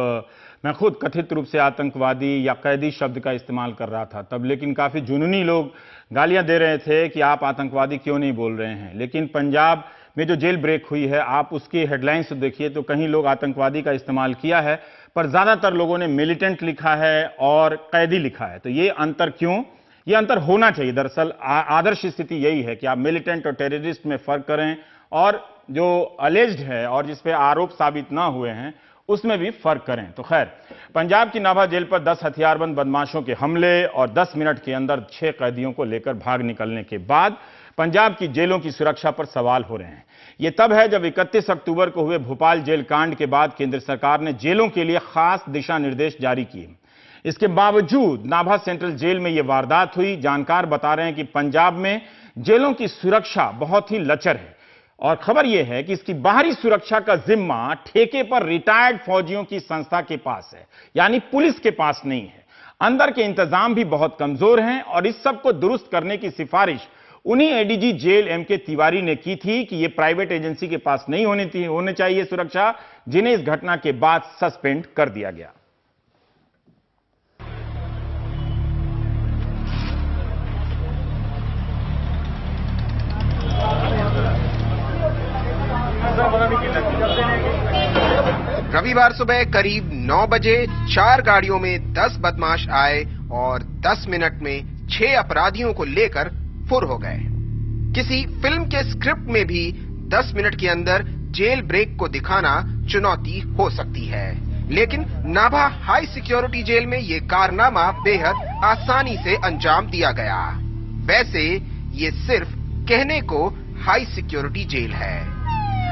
मैं खुद कथित रूप से आतंकवादी या कैदी शब्द का इस्तेमाल कर रहा था तब, लेकिन काफी जुनूनी लोग गालियां दे रहे थे कि आप आतंकवादी क्यों नहीं बोल रहे हैं। लेकिन पंजाब में जो जेल ब्रेक हुई है, आप उसकी हेडलाइंस देखिए तो कहीं लोग आतंकवादी का इस्तेमाल किया है, पर ज्यादातर लोगों ने मिलिटेंट लिखा है और कैदी लिखा है। तो ये अंतर क्यों? ये अंतर होना चाहिए। दरअसल आदर्श स्थिति यही है कि आप मिलिटेंट और टेररिस्ट में फर्क करें, और जो अलेज्ड है और जिस पे आरोप साबित ना हुए हैं उसमें भी फर्क करें। तो खैर, पंजाब की नाभा जेल पर 10 हथियारबंद बदमाशों के हमले और 10 मिनट के अंदर 6 कैदियों को लेकर भाग निकलने के बाद पंजाब की जेलों की सुरक्षा पर सवाल हो रहे हैं। यह तब है जब 31 अक्टूबर को हुए भोपाल जेल कांड के बाद केंद्र सरकार ने जेलों के लिए खास दिशा निर्देश जारी किए। इसके बावजूद नाभा सेंट्रल जेल में यह वारदात हुई। जानकार बता रहे हैं कि पंजाब में जेलों की सुरक्षा बहुत ही लचर है, और खबर यह है कि इसकी बाहरी सुरक्षा का जिम्मा ठेके पर रिटायर्ड फौजियों की संस्था के पास है, यानी पुलिस के पास नहीं है। अंदर के इंतजाम भी बहुत कमजोर हैं, और इस सब को दुरुस्त करने की सिफारिश उन्हीं एडीजी जेल एमके तिवारी ने की थी कि यह प्राइवेट एजेंसी के पास नहीं होने चाहिए सुरक्षा, जिन्हें इस घटना के बाद सस्पेंड कर दिया गया। रविवार सुबह करीब 9 बजे 4 गाड़ियों में 10 बदमाश आए और 10 मिनट में 6 अपराधियों को लेकर फुर हो गए। किसी फिल्म के स्क्रिप्ट में भी 10 मिनट के अंदर जेल ब्रेक को दिखाना चुनौती हो सकती है, लेकिन नाभा हाई सिक्योरिटी जेल में ये कारनामा बेहद आसानी से अंजाम दिया गया। वैसे ये सिर्फ कहने को हाई सिक्योरिटी जेल है।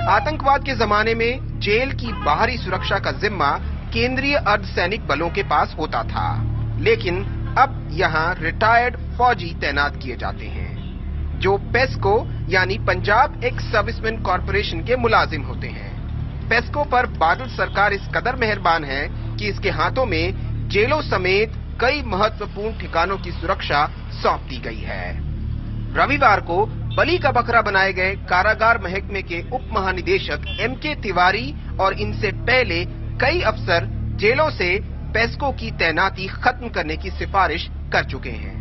आतंकवाद के जमाने में जेल की बाहरी सुरक्षा का जिम्मा केंद्रीय अर्धसैनिक बलों के पास होता था, लेकिन अब यहाँ रिटायर्ड फौजी तैनात किए जाते हैं जो पेस्को यानी पंजाब एक्स सर्विसमैन कॉरपोरेशन के मुलाजिम होते हैं। पेस्को पर बादल सरकार इस कदर मेहरबान है कि इसके हाथों में जेलों समेत कई महत्वपूर्ण ठिकानों की सुरक्षा सौंप दी गई है। रविवार को बलि का बकरा बनाए गए कारागार महकमे के उप महानिदेशक एमके तिवारी और इनसे पहले कई अफसर जेलों से पेस्को की तैनाती खत्म करने की सिफारिश कर चुके हैं।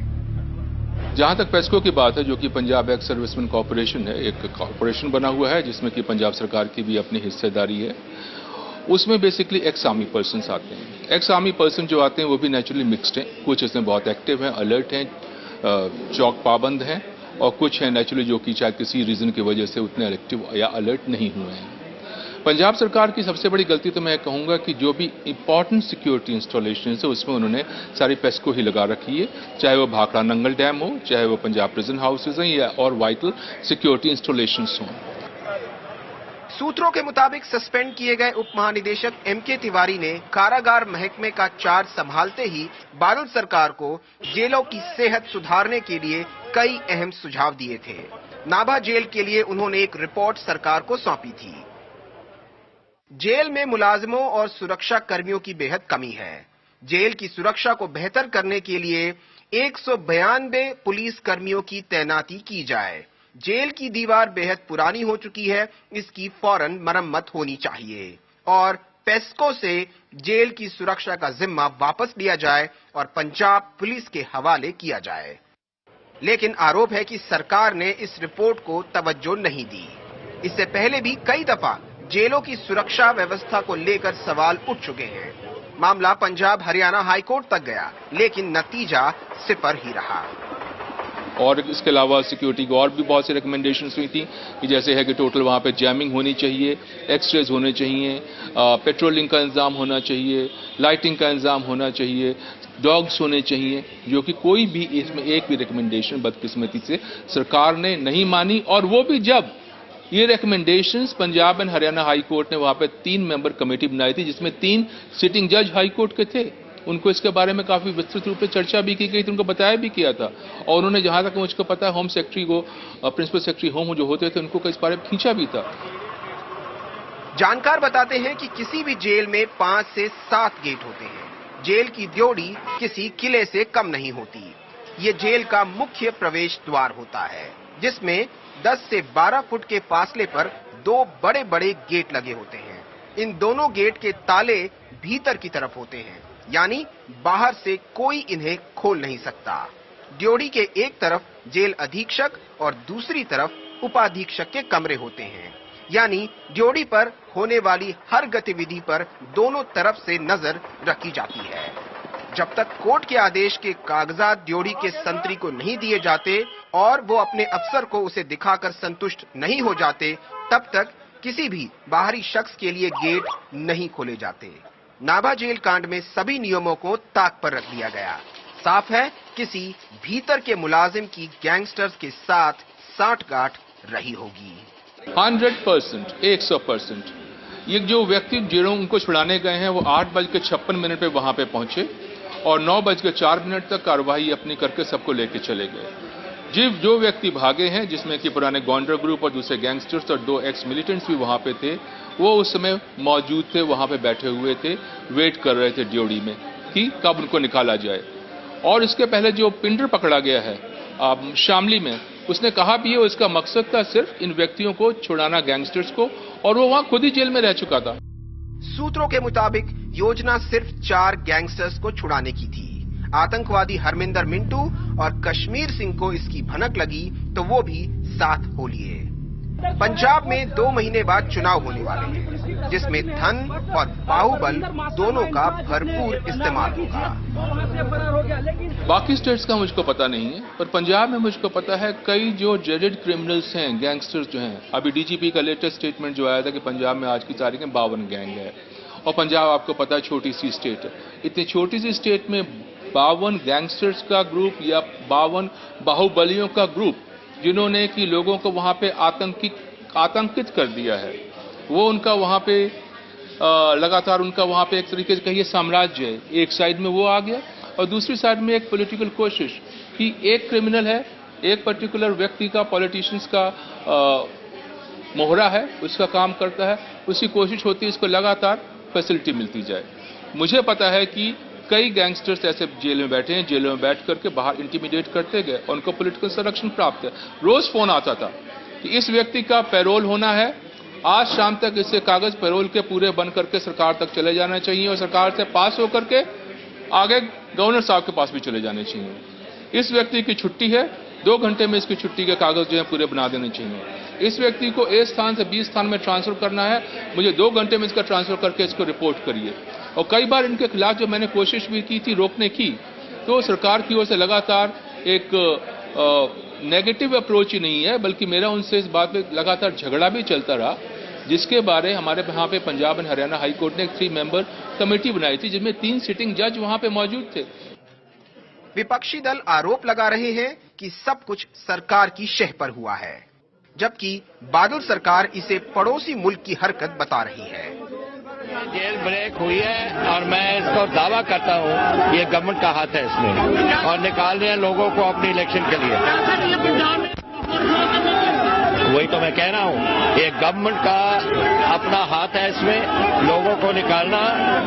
जहां तक पेस्को की बात है, जो कि पंजाब एक्स सर्विसमैन कॉरपोरेशन है, एक कॉरपोरेशन बना हुआ है जिसमें कि पंजाब सरकार की भी अपनी हिस्सेदारी है। उसमें बेसिकली एक्स आर्मी पर्सन आते हैं। एक्स आर्मी पर्सन जो आते हैं वो भी नेचुरली मिक्स्ड हैं। कुछ इसमें बहुत एक्टिव हैं, अलर्ट हैं, चौक पाबंद हैं, और कुछ हैं नेचुरली जो कि शायद किसी रीजन की वजह से उतने एक्टिव या अलर्ट नहीं हुए हैं। पंजाब सरकार की सबसे बड़ी गलती तो मैं कहूंगा कि जो भी इंपॉर्टेंट सिक्योरिटी इंस्टॉलेशन है उसमें उन्होंने सारी पेस्को ही लगा रखी है, चाहे वो भाखड़ा नंगल डैम हो, चाहे वो पंजाब प्रिजन हाउसेज हैं या और वाइटल सिक्योरिटी इंस्टॉलेशंस हों। सूत्रों के मुताबिक सस्पेंड किए गए उप महानिदेशक एमके तिवारी ने कारागार महकमे का चार्ज संभालते ही बादल सरकार को जेलों की सेहत सुधारने के लिए कई अहम सुझाव दिए थे। नाभा जेल के लिए उन्होंने एक रिपोर्ट सरकार को सौंपी थी। जेल में मुलाजिमों और सुरक्षा कर्मियों की बेहद कमी है। जेल की सुरक्षा को बेहतर करने के लिए 192 पुलिस कर्मियों की तैनाती की जाए। जेल की दीवार बेहद पुरानी हो चुकी है, इसकी फौरन मरम्मत होनी चाहिए और पेस्को से जेल की सुरक्षा का जिम्मा वापस लिया जाए और पंजाब पुलिस के हवाले किया जाए। लेकिन आरोप है कि सरकार ने इस रिपोर्ट को तवज्जो नहीं दी। इससे पहले भी कई दफा जेलों की सुरक्षा व्यवस्था को लेकर सवाल उठ चुके हैं। मामला पंजाब हरियाणा हाईकोर्ट तक गया, लेकिन नतीजा सिफर ही रहा। और इसके अलावा सिक्योरिटी को और भी बहुत सी रिकमेंडेशंस हुई थी कि जैसे है कि टोटल वहाँ पे जैमिंग होनी चाहिए, एक्सरेज होने चाहिए, पेट्रोलिंग का इंतजाम होना चाहिए, लाइटिंग का इंतजाम होना चाहिए, डॉग्स होने चाहिए, जो कि कोई भी इसमें एक भी रिकमेंडेशन बदकिस्मती से सरकार ने नहीं मानी। और वो भी जब ये recommendations Punjab and Haryana high court ने वहाँ पे 3 मेंबर कमेटी बनाई थी, जिसमें 3 सिटिंग जज हाई कोर्ट के थे। उनको इसके बारे में काफी विस्तृत रूप से चर्चा भी की गई थी, उनको बताया भी किया था और उन्होंने जहां तक मुझको पता है होम सेक्रेटरी को, प्रिंसिपल सेक्रेटरी होम जो होते थे, उनको इस बारे में खींचा भी था। जानकार बताते हैं कि किसी भी जेल में 5 से 7 गेट होते हैं। जेल की ड्योढ़ी किसी किले से कम नहीं होती। ये जेल का मुख्य प्रवेश द्वार होता है, जिसमें 10 से 12 फुट के फासले पर 2 बड़े बड़े गेट लगे होते हैं। इन दोनों गेट के ताले भीतर की तरफ होते हैं, यानी बाहर से कोई इन्हें खोल नहीं सकता। ड्योढ़ी के एक तरफ जेल अधीक्षक और दूसरी तरफ उपाधीक्षक के कमरे होते हैं, यानी ड्योढ़ी पर होने वाली हर गतिविधि पर दोनों तरफ से नजर रखी जाती है। जब तक कोर्ट के आदेश के कागजात ड्योढ़ी के संतरी को नहीं दिए जाते और वो अपने अफसर को उसे दिखाकर संतुष्ट नहीं हो जाते, तब तक किसी भी बाहरी शख्स के लिए गेट नहीं खोले जाते। नाभा जेल कांड में सभी नियमों को ताक पर रख दिया गया। साफ है, किसी भीतर के मुलाजिम की गैंगस्टर्स के साथ साठगांठ रही होगी। 100%, 100%। ये जो व्यक्ति जिन्हों उनको छुड़ाने गए हैं, वो 8:56 पे वहां पे पहुंचे और 9:04 तक कार्रवाई अपनी करके सबको लेके चले गए। जो व्यक्ति भागे हैं, जिसमें कि पुराने गॉन्डर ग्रुप और दूसरे गैंगस्टर्स और 2 एक्स मिलिटेंट्स भी वहां पे थे, वो उस समय मौजूद थे, वहां पे बैठे हुए थे, वेट कर रहे थे ड्योढ़ी में कि कब उनको निकाला जाए। और इसके पहले जो पिंडर पकड़ा गया है शामली में, उसने कहा भी है इसका मकसद था सिर्फ इन व्यक्तियों को छुड़ाना, गैंगस्टर्स को, और वो वहां खुद ही जेल में रह चुका था। सूत्रों के मुताबिक योजना सिर्फ 4 गैंगस्टर्स को छुड़ाने की थी। आतंकवादी हरमिंदर मिंटू और कश्मीर सिंह को इसकी भनक लगी तो वो भी साथ हो लिए। पंजाब में 2 महीने बाद चुनाव होने वाले हैं, जिसमें धन और बाहुबल दोनों का भरपूर इस्तेमाल होगा। बाकी स्टेट्स का मुझको पता नहीं है, पर पंजाब में मुझको पता है कई जो ड्रेडेड क्रिमिनल्स हैं, गैंगस्टर्स जो हैं। अभी डीजीपी का लेटेस्ट स्टेटमेंट जो आया था कि पंजाब में आज की तारीख में 52 गैंग है। और पंजाब आपको पता है छोटी सी स्टेट है। इतनी छोटी सी स्टेट में 52 गैंगस्टर्स का ग्रुप या 52 बाहुबलियों का ग्रुप, जिन्होंने कि लोगों को वहां पे आतंकित कर दिया है, वो उनका वहां पे लगातार उनका वहां पे एक तरीके से कहिए साम्राज्य है। एक साइड में वो आ गया और दूसरी साइड में एक पॉलिटिकल कोशिश कि एक क्रिमिनल है, एक पर्टिकुलर व्यक्ति का, पॉलिटिशियंस का मोहरा है, उसका काम करता है, उसकी कोशिश होती है इसको लगातार फैसिलिटी मिलती जाए। मुझे पता है कि कई गैंगस्टर्स ऐसे जेल में बैठे हैं, जेलों में बैठ करके बाहर इंटिमिडेट करते गए, उनको पॉलिटिकल संरक्षण प्राप्त है। रोज फोन आता था कि इस व्यक्ति का पैरोल होना है, आज शाम तक इससे कागज पैरोल के पूरे बन करके सरकार तक चले जाना चाहिए और सरकार से पास होकर के आगे गवर्नर साहब के पास भी चले जाने चाहिए। इस व्यक्ति की छुट्टी है, 2 घंटे में इसकी छुट्टी के कागज जो है पूरे बना देने चाहिए। इस व्यक्ति को A स्थान से B स्थान में ट्रांसफर करना है, मुझे 2 घंटे में इसका ट्रांसफर करके इसको रिपोर्ट करिए। और कई बार इनके खिलाफ जो मैंने कोशिश भी की थी रोकने की, तो सरकार की ओर से लगातार एक नेगेटिव अप्रोच ही नहीं है, बल्कि मेरा उनसे इस बात पे लगातार झगड़ा भी चलता रहा, जिसके बारे हमारे यहाँ पे Punjab and Haryana high court ने एक 3 मेंबर कमेटी बनाई थी, जिसमें 3 सिटिंग जज वहां पे मौजूद थे। विपक्षी दल आरोप लगा रहे हैं कि सब कुछ सरकार की शह पर हुआ है, जबकि बादल सरकार इसे पड़ोसी मुल्क की हरकत बता रही है। जेल ब्रेक हुई है और मैं इसको दावा करता हूँ ये गवर्नमेंट का हाथ है इसमें, और निकाल रहे हैं लोगों को अपनी इलेक्शन के लिए। वही तो मैं कह रहा हूँ, ये गवर्नमेंट का अपना हाथ है इसमें, लोगों को निकालना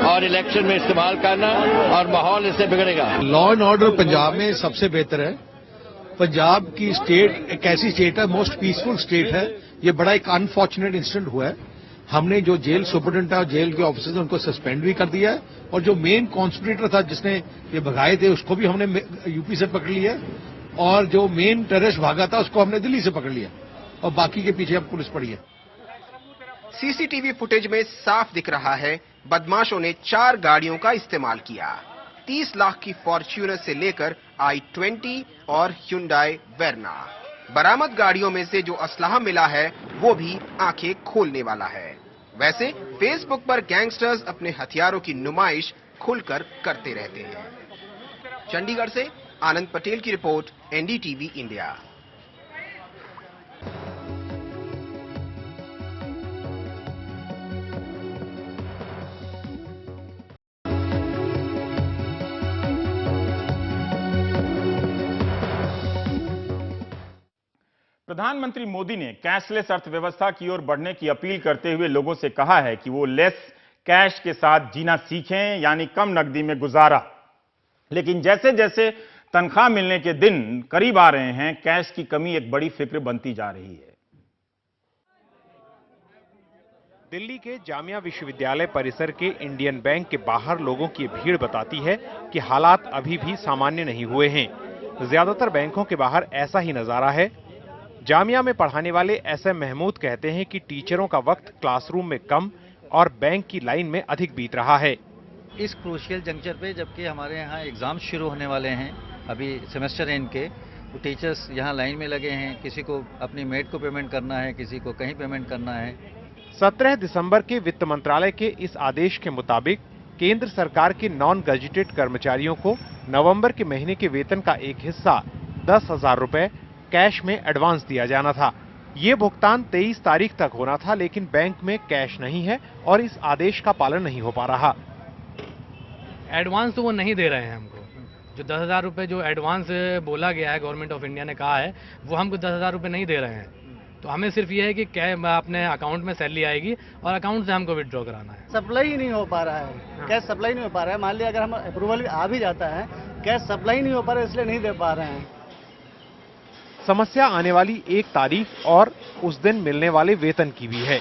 और इलेक्शन में इस्तेमाल करना, और माहौल इससे बिगड़ेगा। लॉ एंड ऑर्डर पंजाब में सबसे बेहतर है। पंजाब की स्टेट एक ऐसी स्टेट है, मोस्ट पीसफुल स्टेट है। ये बड़ा एक अनफॉर्चुनेट इंसिडेंट हुआ है। हमने जो जेल सुपरिटेंडेंट है, जेल के ऑफिसर्स उनको सस्पेंड भी कर दिया है, और जो मेन कॉन्स्पिरेटर था जिसने ये भगाए थे उसको भी हमने यूपी से पकड़ लिया, और जो मेन टेररिस्ट भागा था उसको हमने दिल्ली से पकड़ लिया, और बाकी के पीछे अब पुलिस पड़ी है। सीसीटीवी फुटेज में साफ दिख रहा है बदमाशों ने 4 गाड़ियों का इस्तेमाल किया। 30 लाख की फॉर्च्यूनर से लेकर i20 और Hyundai Verna। बरामद गाड़ियों में से जो असलहा मिला है वो भी आंखें खोलने वाला है। वैसे फेसबुक पर गैंगस्टर्स अपने हथियारों की नुमाइश खुलकर करते रहते हैं। चंडीगढ़ से आनंद पटेल की रिपोर्ट, एनडीटीवी इंडिया। प्रधानमंत्री मोदी ने कैशलेस अर्थव्यवस्था की ओर बढ़ने की अपील करते हुए लोगों से कहा है कि वो लेस कैश के साथ जीना सीखें, यानी कम नकदी में गुजारा। लेकिन जैसे जैसे तनख्वाह मिलने के दिन करीब आ रहे हैं, कैश की कमी एक बड़ी फिक्र बनती जा रही है। दिल्ली के जामिया विश्वविद्यालय परिसर के इंडियन बैंक के बाहर लोगों की भीड़ बताती है कि हालात अभी भी सामान्य नहीं हुए हैं। ज्यादातर बैंकों के बाहर ऐसा ही नजारा है। जामिया में पढ़ाने वाले एसएम महमूद कहते हैं कि टीचरों का वक्त क्लासरूम में कम और बैंक की लाइन में अधिक बीत रहा है। इस क्रूशियल जंक्चर पे, जबकि हमारे यहाँ एग्जाम शुरू होने वाले हैं, अभी सेमेस्टर एंड के, वो टीचर्स यहाँ लाइन में लगे हैं। किसी को अपनी मेट को पेमेंट करना है, किसी को कहीं पेमेंट करना है। 17 दिसंबर के वित्त मंत्रालय के इस आदेश के मुताबिक केंद्र सरकार के नॉन गजेटेड कर्मचारियों को नवंबर के महीने के वेतन का एक हिस्सा 10,000 रुपए कैश में एडवांस दिया जाना था। ये भुगतान 23 तारीख तक होना था, लेकिन बैंक में कैश नहीं है और इस आदेश का पालन नहीं हो पा रहा। एडवांस तो वो नहीं दे रहे हैं हमको। जो 10,000 रुपये जो एडवांस बोला गया है, गवर्नमेंट ऑफ इंडिया ने कहा है, वो हमको 10,000 रुपये नहीं दे रहे हैं। तो हमें सिर्फ ये है कि अपने अकाउंट में सैलरी आएगी और अकाउंट से हमको विड्रॉ कराना है। सप्लाई ही नहीं हो पा रहा है, कैश सप्लाई नहीं हो पा रहा है। मान लिया अगर हम अप्रूवल आ भी जाता है, कैश सप्लाई नहीं हो पा रहा है, इसलिए नहीं दे पा रहे हैं। समस्या आने वाली 1 तारीख और उस दिन मिलने वाले वेतन की भी है।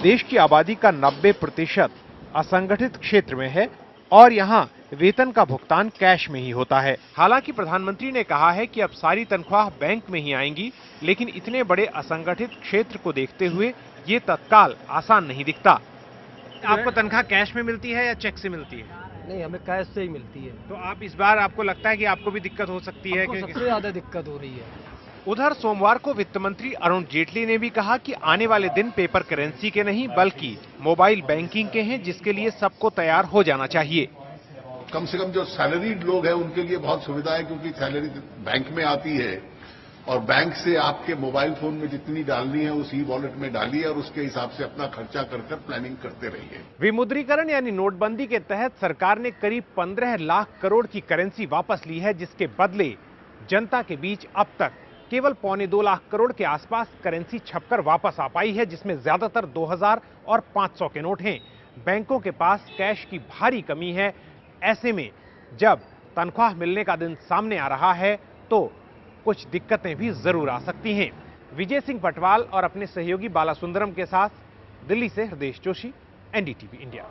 देश की आबादी का 90% असंगठित क्षेत्र में है और यहाँ वेतन का भुगतान कैश में ही होता है। हालांकि प्रधानमंत्री ने कहा है कि अब सारी तनख्वाह बैंक में ही आएंगी, लेकिन इतने बड़े असंगठित क्षेत्र को देखते हुए ये तत्काल आसान नहीं दिखता। आपको तनख्वाह कैश में मिलती है या चेक से मिलती है? नहीं, हमें कैश से ही मिलती है। तो आप इस बार आपको लगता है कि आपको भी दिक्कत हो सकती है? सबसे ज्यादा दिक्कत हो रही है। उधर सोमवार को वित्त मंत्री अरुण जेटली ने भी कहा कि आने वाले दिन पेपर करेंसी के नहीं बल्कि मोबाइल बैंकिंग के हैं, जिसके लिए सबको तैयार हो जाना चाहिए। कम से कम जो सैलरीड लोग हैं उनके लिए बहुत सुविधा है, क्योंकि सैलरी बैंक में आती है और बैंक से आपके मोबाइल फोन में जितनी डालनी है उस ई वॉलेट में डालिए और उसके हिसाब से अपना खर्चा कर प्लानिंग करते रहिए। विमुद्रीकरण यानी नोटबंदी के तहत सरकार ने करीब 15 लाख करोड़ की करेंसी वापस ली है, जिसके बदले जनता के बीच अब तक केवल 2.25 लाख करोड़ के आसपास करेंसी छपकर वापस आ पाई है, जिसमें ज्यादातर 2000 और 500 के नोट हैं। बैंकों के पास कैश की भारी कमी है। ऐसे में जब तनख्वाह मिलने का दिन सामने आ रहा है तो कुछ दिक्कतें भी जरूर आ सकती हैं। विजय सिंह पटवाल और अपने सहयोगी बाला सुंदरम के साथ दिल्ली से हृदय जोशी, एनडीटीवी इंडिया।